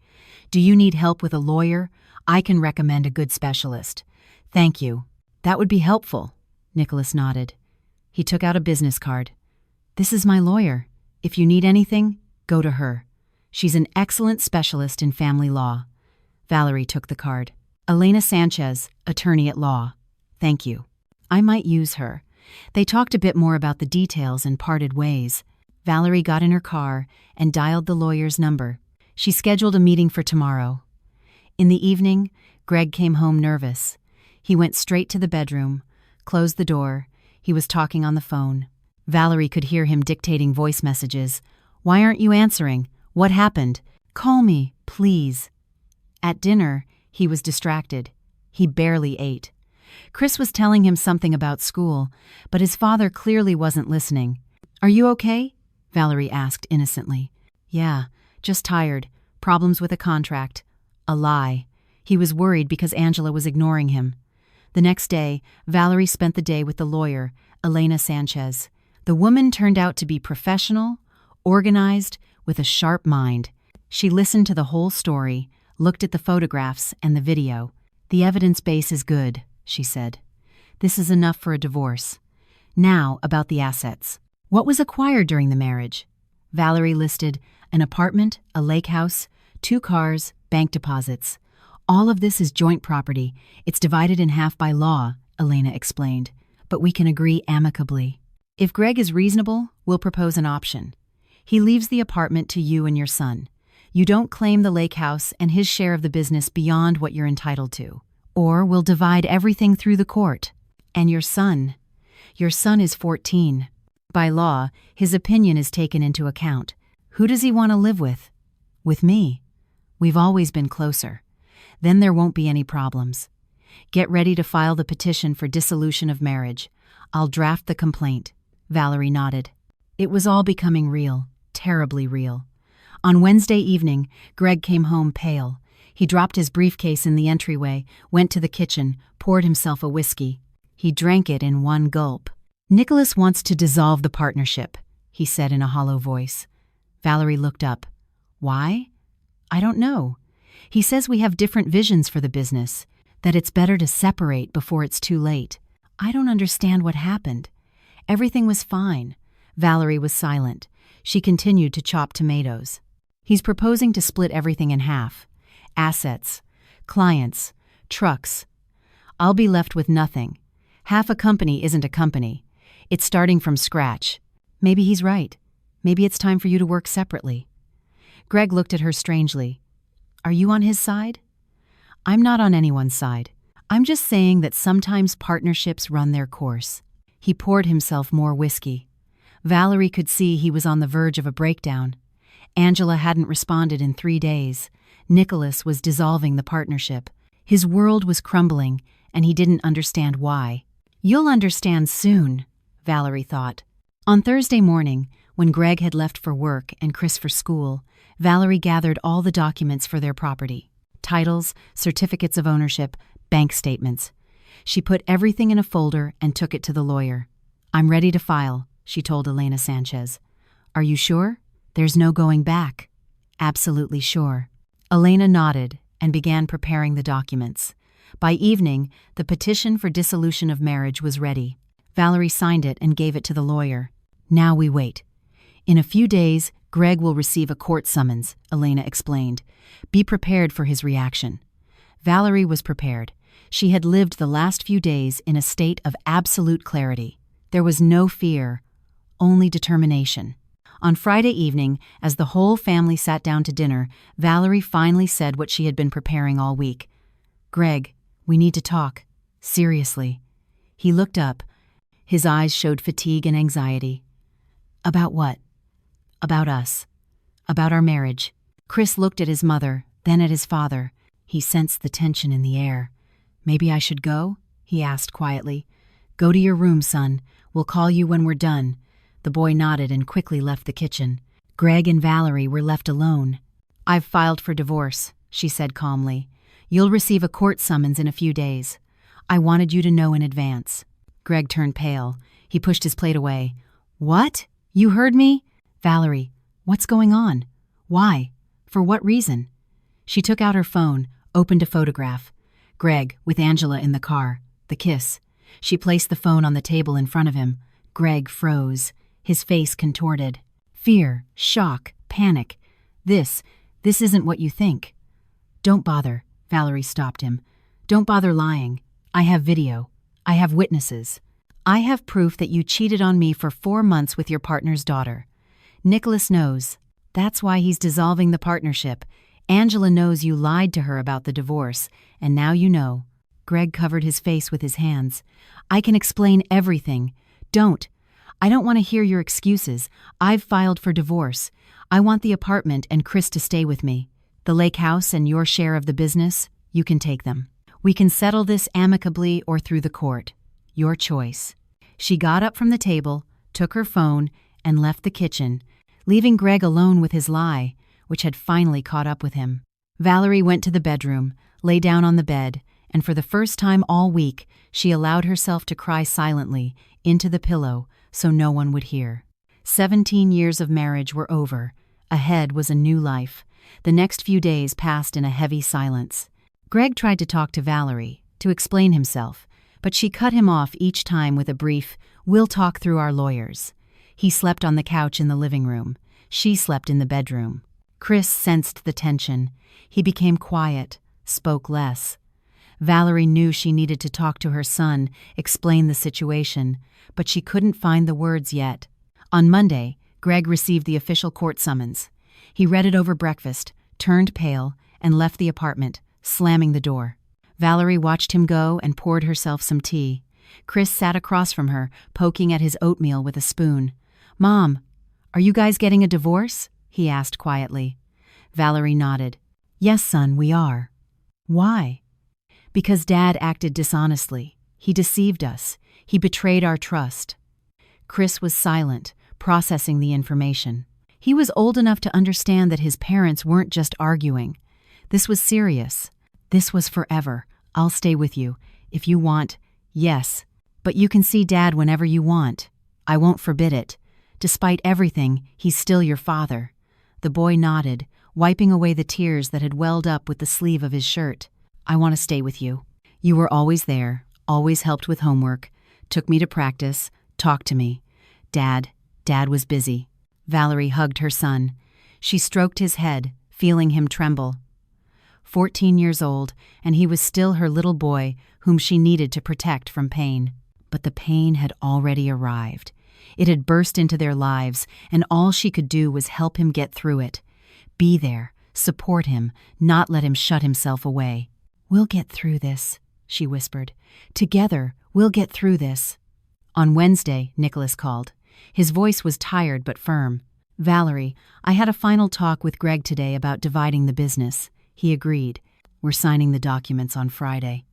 Do you need help with a lawyer? I can recommend a good specialist." "Thank you. That would be helpful." Nicholas nodded. He took out a business card. "This is my lawyer. If you need anything, go to her. She's an excellent specialist in family law." Valerie took the card. "Elena Sanchez, attorney at law. Thank you. I might use her." They talked a bit more about the details and parted ways. Valerie got in her car and dialed the lawyer's number. She scheduled a meeting for tomorrow. In the evening, Greg came home nervous. He went straight to the bedroom, closed the door. He was talking on the phone. Valerie could hear him dictating voice messages. "Why aren't you answering? What happened? Call me, please." At dinner, he was distracted. He barely ate. Chris was telling him something about school, but his father clearly wasn't listening. "Are you okay?" Valerie asked innocently. "Yeah, just tired. Problems with a contract." A lie. He was worried because Angela was ignoring him. The next day, Valerie spent the day with the lawyer, Elena Sanchez. The woman turned out to be professional, organized, with a sharp mind. She listened to the whole story, looked at the photographs and the video. "The evidence base is good," she said. "This is enough for a divorce. Now, about the assets. What was acquired during the marriage?" Valerie listed an apartment, a lake house, 2 cars, bank deposits. "All of this is joint property. It's divided in half by law," Elena explained. "But we can agree amicably. If Greg is reasonable, we'll propose an option. He leaves the apartment to you and your son. You don't claim the lake house and his share of the business beyond what you're entitled to. Or we'll divide everything through the court. And your son? Your son is 14. By law, his opinion is taken into account. Who does he want to live with? With me. We've always been closer. Then there won't be any problems. Get ready to file the petition for dissolution of marriage. I'll draft the complaint." Valerie nodded. It was all becoming real, terribly real. On Wednesday evening, Greg came home pale. He dropped his briefcase in the entryway, went to the kitchen, poured himself a whiskey. He drank it in one gulp. "Nicholas wants to dissolve the partnership," he said in a hollow voice. Valerie looked up. "Why?" "I don't know. He says we have different visions for the business, that it's better to separate before it's too late. I don't understand what happened. Everything was fine." Valerie was silent. She continued to chop tomatoes. "He's proposing to split everything in half. Assets, clients, trucks. I'll be left with nothing. Half a company isn't a company. It's starting from scratch. Maybe he's right. Maybe it's time for you to work separately." Greg looked at her strangely. "Are you on his side?" "I'm not on anyone's side. I'm just saying that sometimes partnerships run their course." He poured himself more whiskey. Valerie could see he was on the verge of a breakdown. Angela hadn't responded in 3 days. Nicholas was dissolving the partnership. His world was crumbling, and he didn't understand why. "You'll understand soon," Valerie thought. On Thursday morning, when Greg had left for work and Chris for school, Valerie gathered all the documents for their property: titles, certificates of ownership, bank statements. She put everything in a folder and took it to the lawyer. "I'm ready to file," she told Elena Sanchez. "Are you sure? There's no going back." "Absolutely sure." Elena nodded and began preparing the documents. By evening, the petition for dissolution of marriage was ready. Valerie signed it and gave it to the lawyer. "Now we wait. In a few days, Greg will receive a court summons," Elena explained. "Be prepared for his reaction." Valerie was prepared. She had lived the last few days in a state of absolute clarity. There was no fear, only determination. On Friday evening, as the whole family sat down to dinner, Valerie finally said what she had been preparing all week. "Greg, we need to talk. Seriously." He looked up. His eyes showed fatigue and anxiety. "About what?" "About us. About our marriage." Chris looked at his mother, then at his father. He sensed the tension in the air. "Maybe I should go?" he asked quietly. "Go to your room, son. We'll call you when we're done." The boy nodded and quickly left the kitchen. Greg and Valerie were left alone. "I've filed for divorce," she said calmly. "You'll receive a court summons in a few days. I wanted you to know in advance." Greg turned pale. He pushed his plate away. "What? You heard me?" "Valerie, what's going on? Why? For what reason?" She took out her phone, opened a photograph. Greg, with Angela in the car. The kiss. She placed the phone on the table in front of him. Greg froze, his face contorted. Fear, shock, panic. This isn't what you think." "Don't bother," Valerie stopped him. "Don't bother lying. I have video. I have witnesses. I have proof that you cheated on me for 4 months with your partner's daughter. Nicholas knows. That's why he's dissolving the partnership. Angela knows you lied to her about the divorce, and now you know." Greg covered his face with his hands. "I can explain everything. Don't. I don't want to hear your excuses. I've filed for divorce. I want the apartment and Chris to stay with me. The lake house and your share of the business, you can take them. We can settle this amicably or through the court. Your choice." She got up from the table, took her phone, and left the kitchen, leaving Greg alone with his lie, which had finally caught up with him. Valerie went to the bedroom, lay down on the bed, and for the first time all week, she allowed herself to cry silently into the pillow so no one would hear. 17 years of marriage were over. Ahead was a new life. The next few days passed in a heavy silence. Greg tried to talk to Valerie, to explain himself, but she cut him off each time with a brief, "We'll talk through our lawyers." He slept on the couch in the living room. She slept in the bedroom. Chris sensed the tension. He became quiet, spoke less. Valerie knew she needed to talk to her son, explain the situation, but she couldn't find the words yet. On Monday, Greg received the official court summons. He read it over breakfast, turned pale, and left the apartment, slamming the door. Valerie watched him go and poured herself some tea. Chris sat across from her, poking at his oatmeal with a spoon. "Mom, are you guys getting a divorce?" he asked quietly. Valerie nodded. "Yes, son, we are." "Why?" "Because Dad acted dishonestly. He deceived us. He betrayed our trust." Chris was silent, processing the information. He was old enough to understand that his parents weren't just arguing. This was serious. This was forever. "I'll stay with you. If you want, yes. But you can see Dad whenever you want. I won't forbid it. Despite everything, he's still your father." The boy nodded, wiping away the tears that had welled up with the sleeve of his shirt. "I want to stay with you. You were always there, always helped with homework, took me to practice, talked to me. Dad was busy." Valerie hugged her son. She stroked his head, feeling him tremble. 14 years old, and he was still her little boy whom she needed to protect from pain. But the pain had already arrived. It had burst into their lives, and all she could do was help him get through it. Be there, support him, not let him shut himself away. "We'll get through this," she whispered. "Together, we'll get through this." On Wednesday, Nicholas called. His voice was tired but firm. "Valerie, I had a final talk with Greg today about dividing the business. He agreed. We're signing the documents on Friday."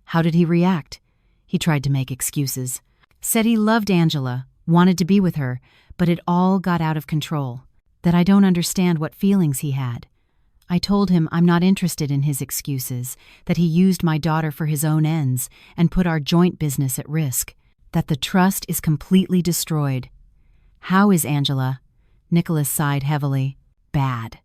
"How did he react?" "He tried to make excuses. Said he loved Angela, wanted to be with her, but it all got out of control. That I don't understand what feelings he had. I told him I'm not interested in his excuses, that he used my daughter for his own ends and put our joint business at risk, that the trust is completely destroyed." "How is Angela?" Nicholas sighed heavily. "Bad.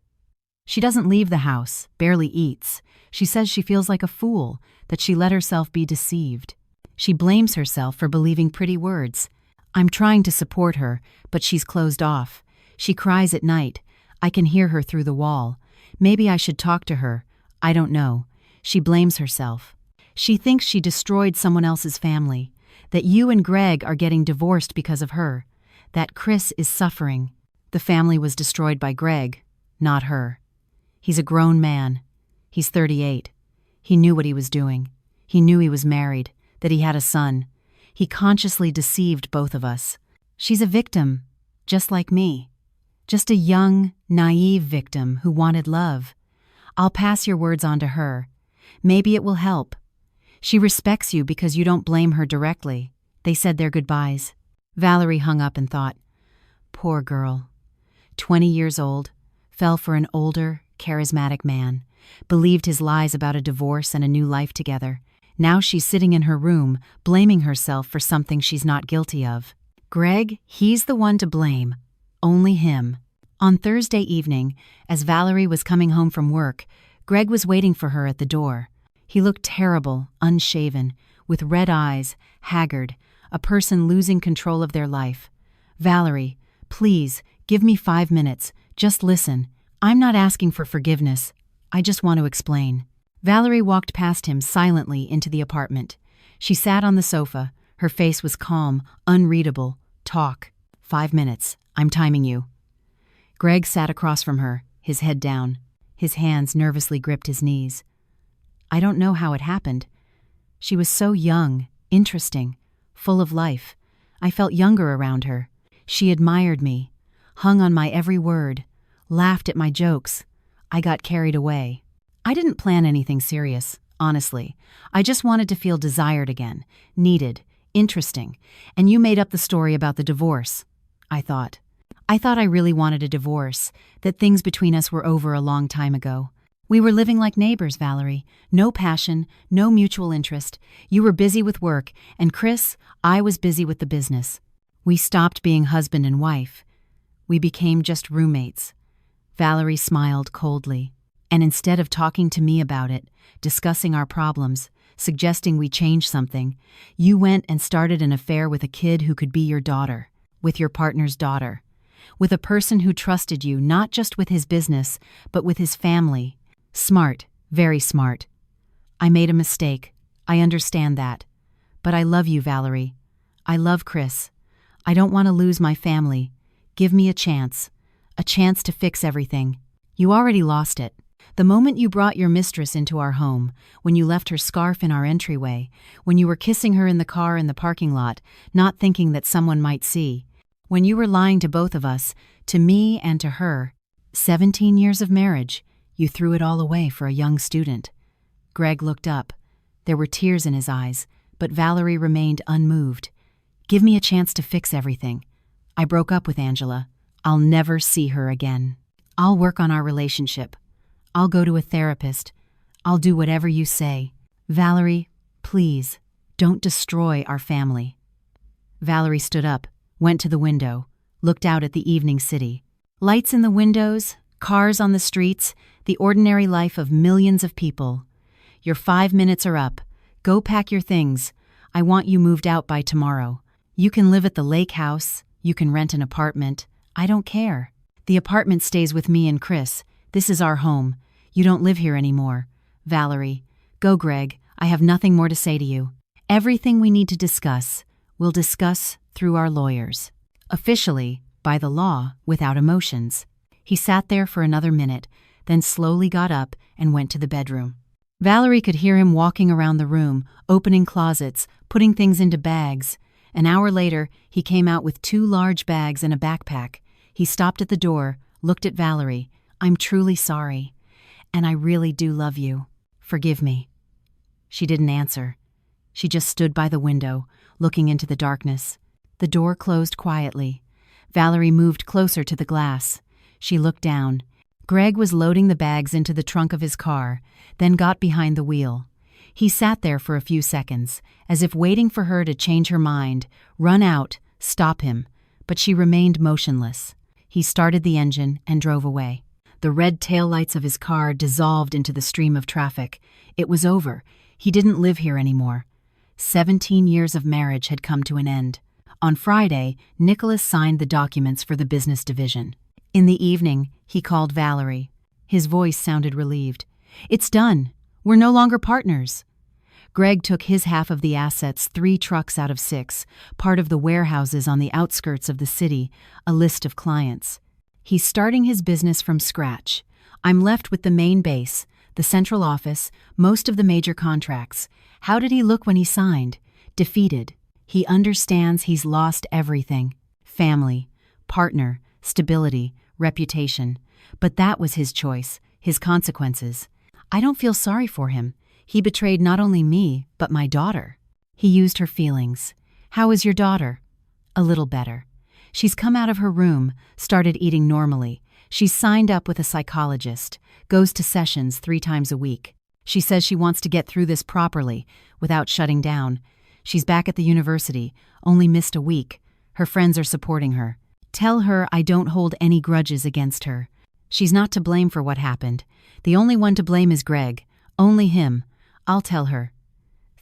She doesn't leave the house, barely eats. She says she feels like a fool, that she let herself be deceived. She blames herself for believing pretty words. I'm trying to support her, but she's closed off. She cries at night. I can hear her through the wall. Maybe I should talk to her. I don't know. She blames herself. She thinks she destroyed someone else's family, that you and Greg are getting divorced because of her, that Chris is suffering. The family was destroyed by Greg, not her. He's a grown man. He's 38. He knew what he was doing. He knew he was married, that he had a son. He consciously deceived both of us. She's a victim, just like me. Just a young, naive victim who wanted love. I'll pass your words on to her. Maybe it will help. She respects you because you don't blame her directly. They said their goodbyes." Valerie hung up and thought, poor girl. 20 years old, fell for an older, charismatic man, believed his lies about a divorce and a new life together. Now she's sitting in her room, blaming herself for something she's not guilty of. Greg, he's the one to blame. Only him. On Thursday evening, as Valerie was coming home from work, Greg was waiting for her at the door. He looked terrible, unshaven, with red eyes, haggard, a person losing control of their life. "Valerie, please, give me 5 minutes. Just listen. I'm not asking for forgiveness. I just want to explain." Valerie walked past him silently into the apartment. She sat on the sofa. Her face was calm, unreadable. "Talk. 5 minutes. I'm timing you." Greg sat across from her, his head down. His hands nervously gripped his knees. "I don't know how it happened. She was so young, interesting, full of life. I felt younger around her. She admired me, hung on my every word, laughed at my jokes. I got carried away. I didn't plan anything serious. honestly. I just wanted to feel desired again, needed, interesting, and you made up the story about the divorce. I thought. I really wanted a divorce, that things between us were over a long time ago. We were living like neighbors, Valerie. No passion, no mutual interest. You were busy with work, and Chris, I was busy with the business. We stopped being husband and wife. We became just roommates. Valerie smiled coldly. And instead of talking to me about it, discussing our problems, suggesting we change something, you went and started an affair with a kid who could be your daughter, with your partner's daughter, with a person who trusted you not just with his business, but with his family. Smart, very smart. I made a mistake. I understand that. But I love you, Valerie. I love Chris. I don't want to lose my family. Give me a chance to fix everything. You already lost it. The moment you brought your mistress into our home, when you left her scarf in our entryway, when you were kissing her in the car in the parking lot, not thinking that someone might see, when you were lying to both of us, to me and to her, 17 years of marriage, you threw it all away for a young student. Greg looked up. There were tears in his eyes, but Valerie remained unmoved. Give me a chance to fix everything. I broke up with Angela. I'll never see her again. I'll work on our relationship. I'll go to a therapist. I'll do whatever you say. Valerie, please, don't destroy our family. Valerie stood up, went to the window, looked out at the evening city. Lights in the windows, cars on the streets, the ordinary life of millions of people. Your 5 minutes are up. Go pack your things. I want you moved out by tomorrow. You can live at the lake house. You can rent an apartment. I don't care. The apartment stays with me and Chris. This is our home. You don't live here anymore. Valerie, go, Greg. I have nothing more to say to you. Everything we need to discuss, we'll discuss through our lawyers. Officially, by the law, without emotions. He sat there for another minute, then slowly got up and went to the bedroom. Valerie could hear him walking around the room, opening closets, putting things into bags. An hour later, he came out with 2 large bags and a backpack. He stopped at the door, looked at Valerie. I'm truly sorry. And I really do love you. Forgive me. She didn't answer. She just stood by the window, looking into the darkness. The door closed quietly. Valerie moved closer to the glass. She looked down. Greg was loading the bags into the trunk of his car, then got behind the wheel. He sat there for a few seconds, as if waiting for her to change her mind, run out, stop him, but she remained motionless. He started the engine and drove away. The red taillights of his car dissolved into the stream of traffic. It was over. He didn't live here anymore. 17 years of marriage had come to an end. On Friday, Nicholas signed the documents for the business division. In the evening, he called Valerie. His voice sounded relieved. It's done. We're no longer partners. Greg took his half of the assets, 3 trucks out of 6, part of the warehouses on the outskirts of the city, a list of clients. He's starting his business from scratch. I'm left with the main base, the central office, most of the major contracts. How did he look when he signed? Defeated. He understands he's lost everything. Family, partner, stability, reputation. But that was his choice, his consequences. I don't feel sorry for him. He betrayed not only me, but my daughter. He used her feelings. How is your daughter? A little better. She's come out of her room, started eating normally. She's signed up with a psychologist, goes to sessions 3 times a week. She says she wants to get through this properly, without shutting down. She's back at the university, only missed a week. Her friends are supporting her. Tell her I don't hold any grudges against her. She's not to blame for what happened. The only one to blame is Greg. Only him. I'll tell her.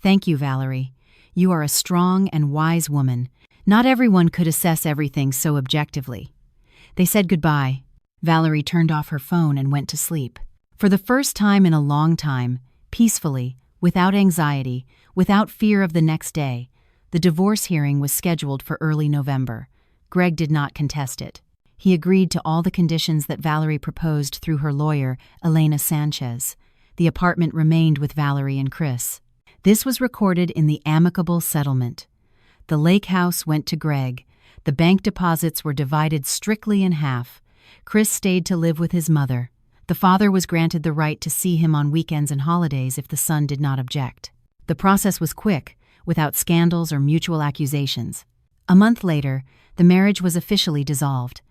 Thank you, Valerie. You are a strong and wise woman. Not everyone could assess everything so objectively. They said goodbye. Valerie turned off her phone and went to sleep. For the first time in a long time, peacefully, without anxiety, without fear of the next day, the divorce hearing was scheduled for early November. Greg did not contest it. He agreed to all the conditions that Valerie proposed through her lawyer, Elena Sanchez. The apartment remained with Valerie and Chris. This was recorded in the amicable settlement. The lake house went to Greg. The bank deposits were divided strictly in half. Chris stayed to live with his mother. The father was granted the right to see him on weekends and holidays if the son did not object. The process was quick, without scandals or mutual accusations. A month later, the marriage was officially dissolved.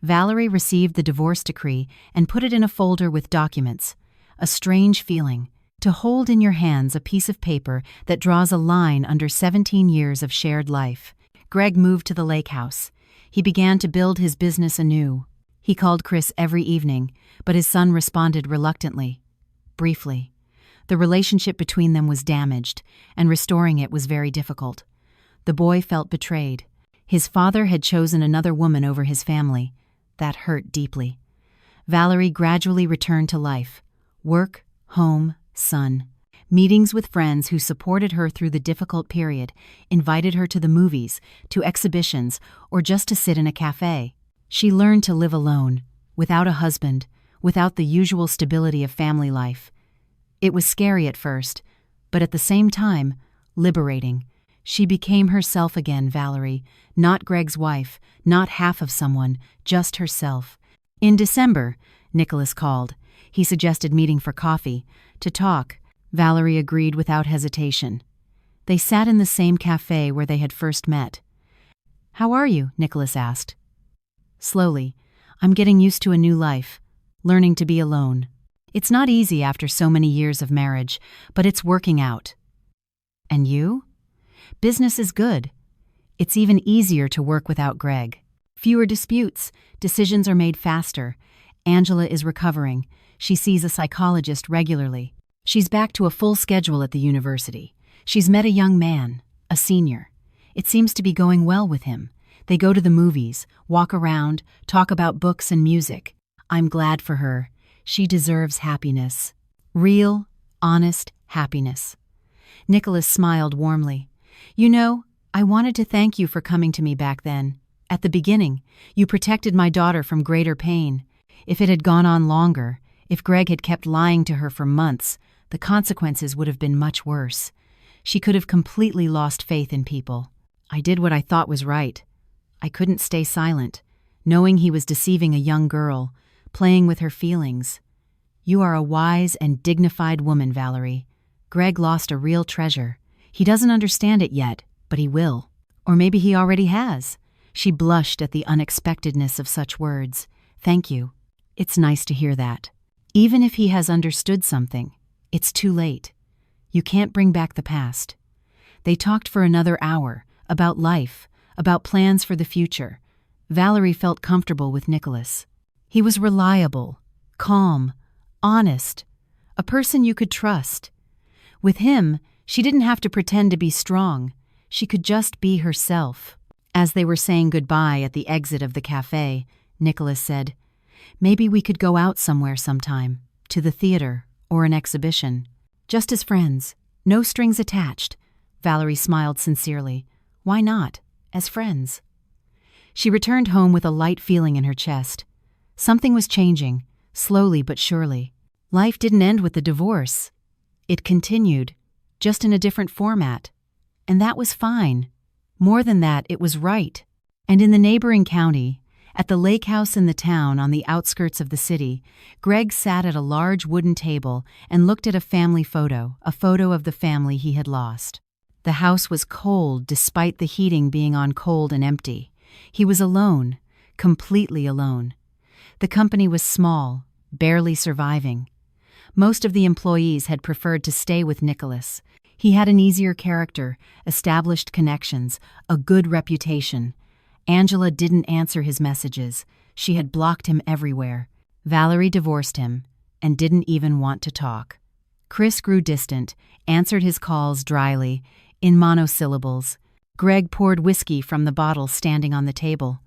Valerie received the divorce decree and put it in a folder with documents. A strange feeling, to hold in your hands a piece of paper that draws a line under 17 years of shared life. Greg moved to the lake house. He began to build his business anew. He called Chris every evening, but his son responded reluctantly. Briefly. The relationship between them was damaged, and restoring it was very difficult. The boy felt betrayed. His father had chosen another woman over his family. That hurt deeply. Valerie gradually returned to life. Work, home, son. Meetings with friends who supported her through the difficult period, invited her to the movies, to exhibitions, or just to sit in a cafe. She learned to live alone, without a husband, without the usual stability of family life. It was scary at first, but at the same time, liberating. She became herself again, Valerie, not Greg's wife, not half of someone, just herself. In December, Nicholas called. He suggested meeting for coffee, to talk. Valerie agreed without hesitation. They sat in the same cafe where they had first met. "How are you?" Nicholas asked. "Slowly. I'm getting used to a new life, learning to be alone. It's not easy after so many years of marriage, but it's working out." "And you?" "Business is good. It's even easier to work without Greg. Fewer disputes, decisions are made faster. Angela is recovering. She sees a psychologist regularly. She's back to a full schedule at the university. She's met a young man, a senior. It seems to be going well with him. They go to the movies, walk around, talk about books and music. I'm glad for her. She deserves happiness. Real, honest happiness." Nicholas smiled warmly. "You know, I wanted to thank you for coming to me back then. At the beginning, you protected my daughter from greater pain. If it had gone on longer, if Greg had kept lying to her for months, the consequences would have been much worse. She could have completely lost faith in people. I did what I thought was right. I couldn't stay silent, knowing he was deceiving a young girl, playing with her feelings. You are a wise and dignified woman, Valerie. Greg lost a real treasure. He doesn't understand it yet, but he will. Or maybe he already has." She blushed at the unexpectedness of such words. "Thank you. It's nice to hear that. Even if he has understood something, it's too late. You can't bring back the past." They talked for another hour, about life, about plans for the future. Valerie felt comfortable with Nicholas. He was reliable, calm, honest, a person you could trust. With him, she didn't have to pretend to be strong. She could just be herself. As they were saying goodbye at the exit of the cafe, Nicholas said, "Maybe we could go out somewhere sometime, to the theater or an exhibition. Just as friends, no strings attached." Valerie smiled sincerely. "Why not? As friends." She returned home with a light feeling in her chest. Something was changing, slowly but surely. Life didn't end with the divorce. It continued, just in a different format. And that was fine. More than that, it was right. And in the neighboring county, at the lake house in the town on the outskirts of the city, Greg sat at a large wooden table and looked at a family photo, a photo of the family he had lost. The house was cold despite the heating being on cold and empty. He was alone, completely alone. The company was small, barely surviving. Most of the employees had preferred to stay with Nicholas. He had an easier character, established connections, a good reputation. Angela didn't answer his messages. She had blocked him everywhere. Valerie divorced him and didn't even want to talk. Chris grew distant, answered his calls dryly, in monosyllables. Greg poured whiskey from the bottle standing on the table.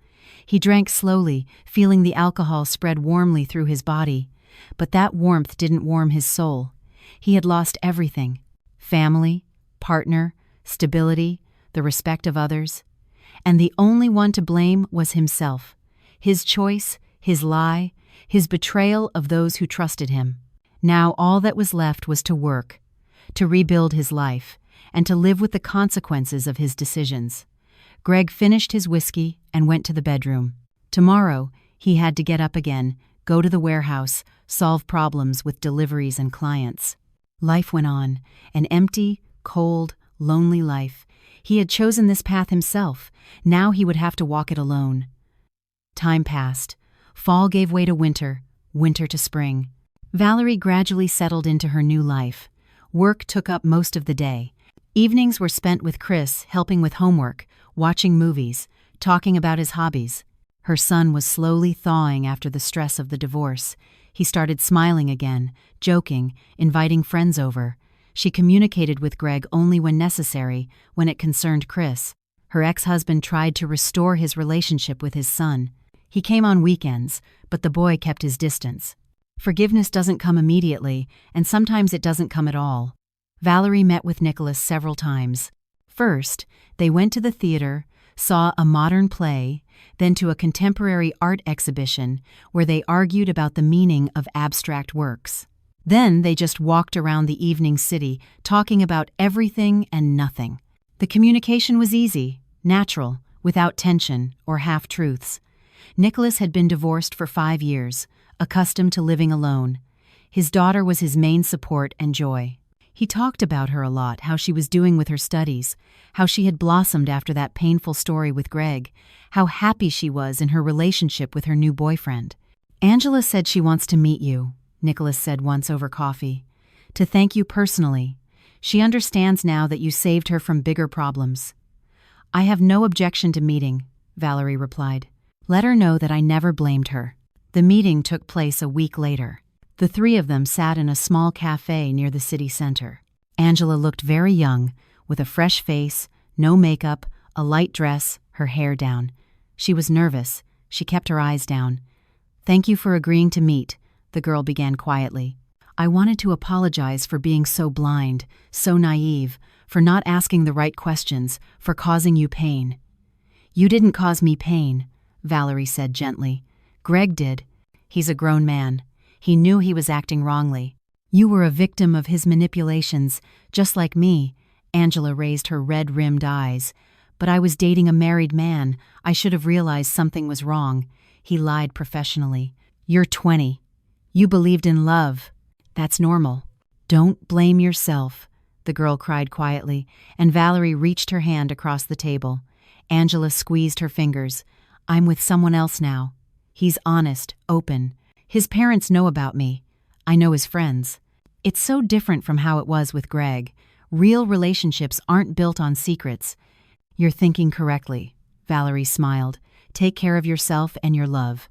He drank slowly, feeling the alcohol spread warmly through his body. But that warmth didn't warm his soul. He had lost everything: family, partner, stability, the respect of others. And the only one to blame was himself. His choice, his lie, his betrayal of those who trusted him. Now all that was left was to work, to rebuild his life, and to live with the consequences of his decisions. Greg finished his whiskey and went to the bedroom. Tomorrow, he had to get up again, go to the warehouse, solve problems with deliveries and clients. Life went on, an empty, cold, lonely life. He had chosen this path himself. Now he would have to walk it alone. Time passed. Fall gave way to winter, winter to spring. Valerie gradually settled into her new life. Work took up most of the day. Evenings were spent with Chris, helping with homework, watching movies, talking about his hobbies. Her son was slowly thawing after the stress of the divorce. He started smiling again, joking, inviting friends over. She communicated with Greg only when necessary, when it concerned Chris. Her ex-husband tried to restore his relationship with his son. He came on weekends, but the boy kept his distance. Forgiveness doesn't come immediately, and sometimes it doesn't come at all. Valerie met with Nicholas several times. First, they went to the theater, saw a modern play, then to a contemporary art exhibition where they argued about the meaning of abstract works. Then they just walked around the evening city, talking about everything and nothing. The communication was easy, natural, without tension or half-truths. Nicholas had been divorced for 5 years, accustomed to living alone. His daughter was his main support and joy. He talked about her a lot, how she was doing with her studies, how she had blossomed after that painful story with Greg, how happy she was in her relationship with her new boyfriend. "Angela said she wants to meet you," Nicholas said once over coffee, "to thank you personally. She understands now that you saved her from bigger problems." "I have no objection to meeting," Valerie replied. "Let her know that I never blamed her." The meeting took place a week later. The three of them sat in a small cafe near the city center. Angela looked very young, with a fresh face, no makeup, a light dress, her hair down. She was nervous. She kept her eyes down. "Thank you for agreeing to meet," the girl began quietly. "I wanted to apologize for being so blind, so naive, for not asking the right questions, for causing you pain." "You didn't cause me pain," Valerie said gently. "Greg did. He's a grown man. He knew he was acting wrongly. You were a victim of his manipulations, just like me." Angela raised her red-rimmed eyes. "But I was dating a married man. I should have realized something was wrong." He lied professionally. "You're 20. You believed in love. That's normal. Don't blame yourself," the girl cried quietly, and Valerie reached her hand across the table. Angela squeezed her fingers. "I'm with someone else now. He's honest, open. His parents know about me. I know his friends. It's so different from how it was with Greg. Real relationships aren't built on secrets." "You're thinking correctly," Valerie smiled. "Take care of yourself and your love."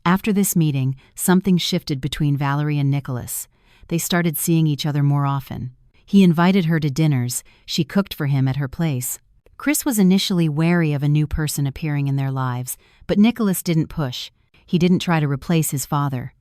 After this meeting, something shifted between Valerie and Nicholas. They started seeing each other more often. He invited her to dinners. She cooked for him at her place. Chris was initially wary of a new person appearing in their lives, but Nicholas didn't push. He didn't try to replace his father.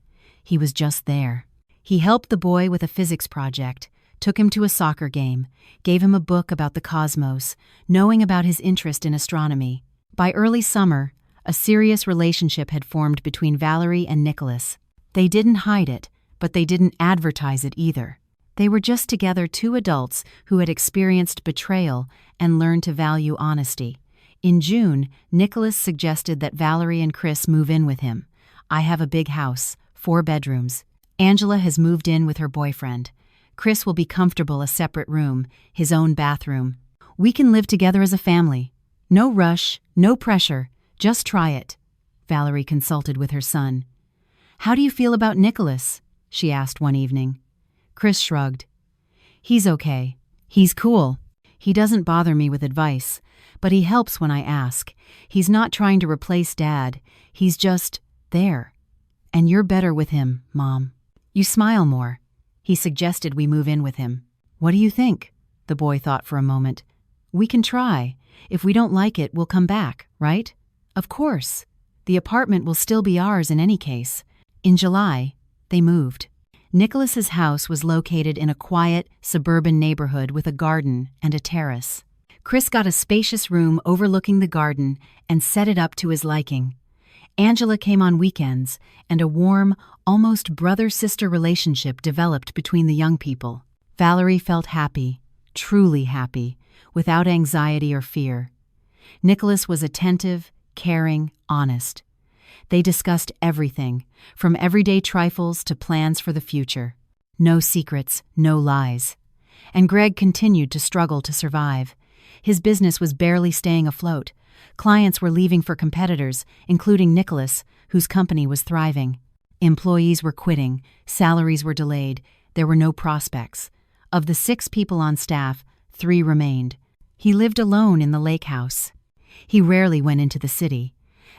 He was just there. He helped the boy with a physics project, took him to a soccer game, gave him a book about the cosmos, knowing about his interest in astronomy. By early summer, a serious relationship had formed between Valerie and Nicholas. They didn't hide it, but they didn't advertise it either. They were just together, two adults who had experienced betrayal and learned to value honesty. In June, Nicholas suggested that Valerie and Chris move in with him. "I have a big house, 4 bedrooms. Angela has moved in with her boyfriend. Chris will be comfortable, a separate room, his own bathroom. We can live together as a family. No rush, no pressure, just try it." Valerie consulted with her son. "How do you feel about Nicholas?" she asked one evening. Chris shrugged. "He's okay. He's cool. He doesn't bother me with advice, but he helps when I ask. He's not trying to replace Dad. He's just there. And you're better with him, Mom. You smile more." He suggested we move in with him. "What do you think?" The boy thought for a moment. "We can try. If we don't like it, we'll come back, right?" "Of course. The apartment will still be ours in any case." In July, they moved. Nicholas's house was located in a quiet, suburban neighborhood with a garden and a terrace. Chris got a spacious room overlooking the garden and set it up to his liking. Angela came on weekends, and a warm, almost brother-sister relationship developed between the young people. Valerie felt happy, truly happy, without anxiety or fear. Nicholas was attentive, caring, honest. They discussed everything, from everyday trifles to plans for the future. No secrets, no lies. And Greg continued to struggle to survive. His business was barely staying afloat. Clients were leaving for competitors, including Nicholas, whose company was thriving. Employees were quitting, salaries were delayed, there were no prospects. Of the 6 people on staff, 3 remained. He lived alone in the lake house. He rarely went into the city.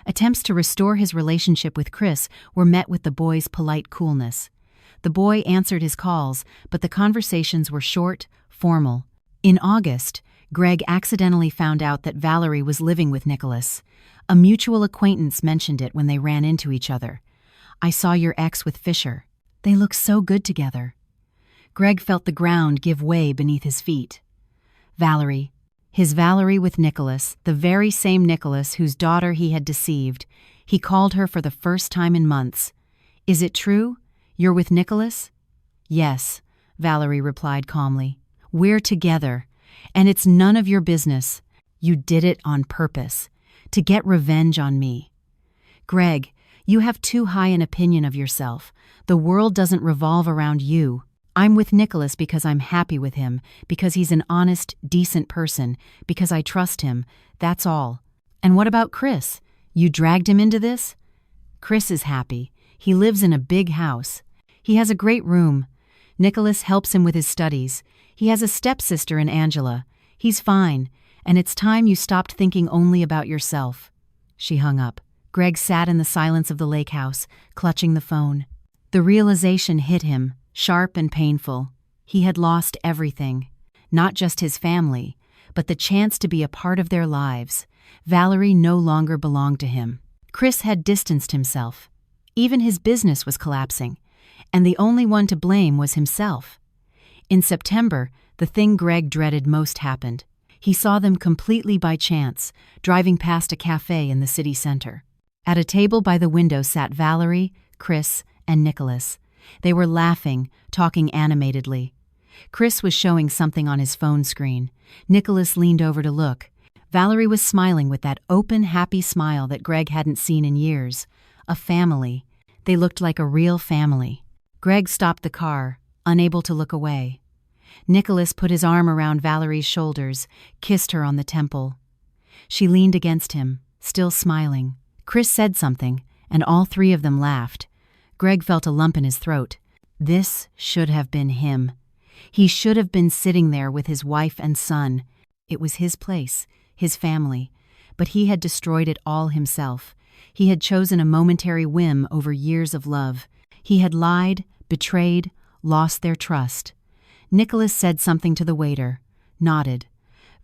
Attempts to restore his relationship with Chris were met with the boy's polite coolness. The boy answered his calls, but the conversations were short, formal. In August, Greg accidentally found out that Valerie was living with Nicholas. A mutual acquaintance mentioned it when they ran into each other. "I saw your ex with Fisher. They look so good together." Greg felt the ground give way beneath his feet. Valerie. His Valerie with Nicholas, the very same Nicholas whose daughter he had deceived. He called her for the first time in months. "Is it true? You're with Nicholas?" "Yes," Valerie replied calmly. "We're together, and it's none of your business. You did it on purpose, to get revenge on me." "Greg, you have too high an opinion of yourself. The world doesn't revolve around you. I'm with Nicholas because I'm happy with him, because he's an honest, decent person, because I trust him. That's all. And what about Chris? You dragged him into this?" "Chris is happy. He lives in a big house. He has a great room. Nicholas helps him with his studies. He has a stepsister in Angela. He's fine, and it's time you stopped thinking only about yourself." She hung up. Greg sat in the silence of the lake house, clutching the phone. The realization hit him, sharp and painful. He had lost everything. Not just his family, but the chance to be a part of their lives. Valerie no longer belonged to him. Chris had distanced himself. Even his business was collapsing, and the only one to blame was himself. In September, the thing Greg dreaded most happened. He saw them completely by chance, driving past a cafe in the city center. At a table by the window sat Valerie, Chris, and Nicholas. They were laughing, talking animatedly. Chris was showing something on his phone screen. Nicholas leaned over to look. Valerie was smiling with that open, happy smile that Greg hadn't seen in years. A family. They looked like a real family. Greg stopped the car, unable to look away. Nicholas put his arm around Valerie's shoulders, kissed her on the temple. She leaned against him, still smiling. Chris said something, and all 3 of them laughed. Greg felt a lump in his throat. This should have been him. He should have been sitting there with his wife and son. It was his place, his family, but he had destroyed it all himself. He had chosen a momentary whim over years of love. He had lied, betrayed, lost their trust. Nicholas said something to the waiter, nodded.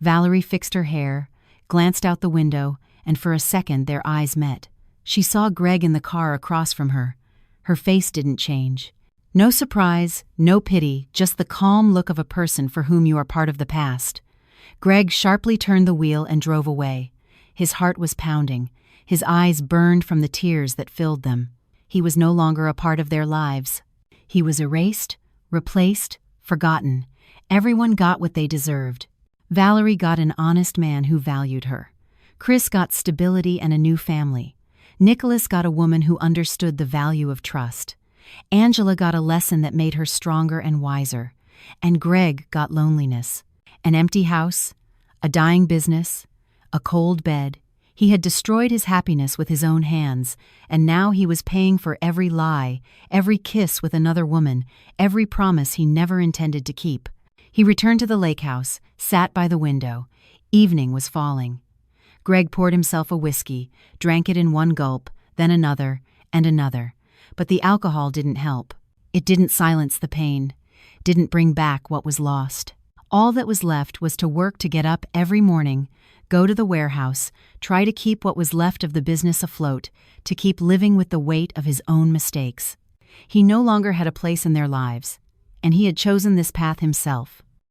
Valerie fixed her hair, glanced out the window, and for a second their eyes met. She saw Greg in the car across from her. Her face didn't change. No surprise, no pity, just the calm look of a person for whom you are part of the past. Greg sharply turned the wheel and drove away. His heart was pounding. His eyes burned from the tears that filled them. He was no longer a part of their lives. He was erased, replaced, forgotten. Everyone got what they deserved. Valerie got an honest man who valued her. Chris got stability and a new family. Nicholas got a woman who understood the value of trust. Angela got a lesson that made her stronger and wiser. And Greg got loneliness. An empty house, a dying business, a cold bed. He had destroyed his happiness with his own hands, and now he was paying for every lie, every kiss with another woman, every promise he never intended to keep. He returned to the lake house, sat by the window. Evening was falling. Greg poured himself a whiskey, drank it in one gulp, then another, and another. But the alcohol didn't help. It didn't silence the pain, didn't bring back what was lost. All that was left was to work to get up every morning, go to the warehouse, try to keep what was left of the business afloat, to keep living with the weight of his own mistakes. He no longer had a place in their lives, and he had chosen this path himself.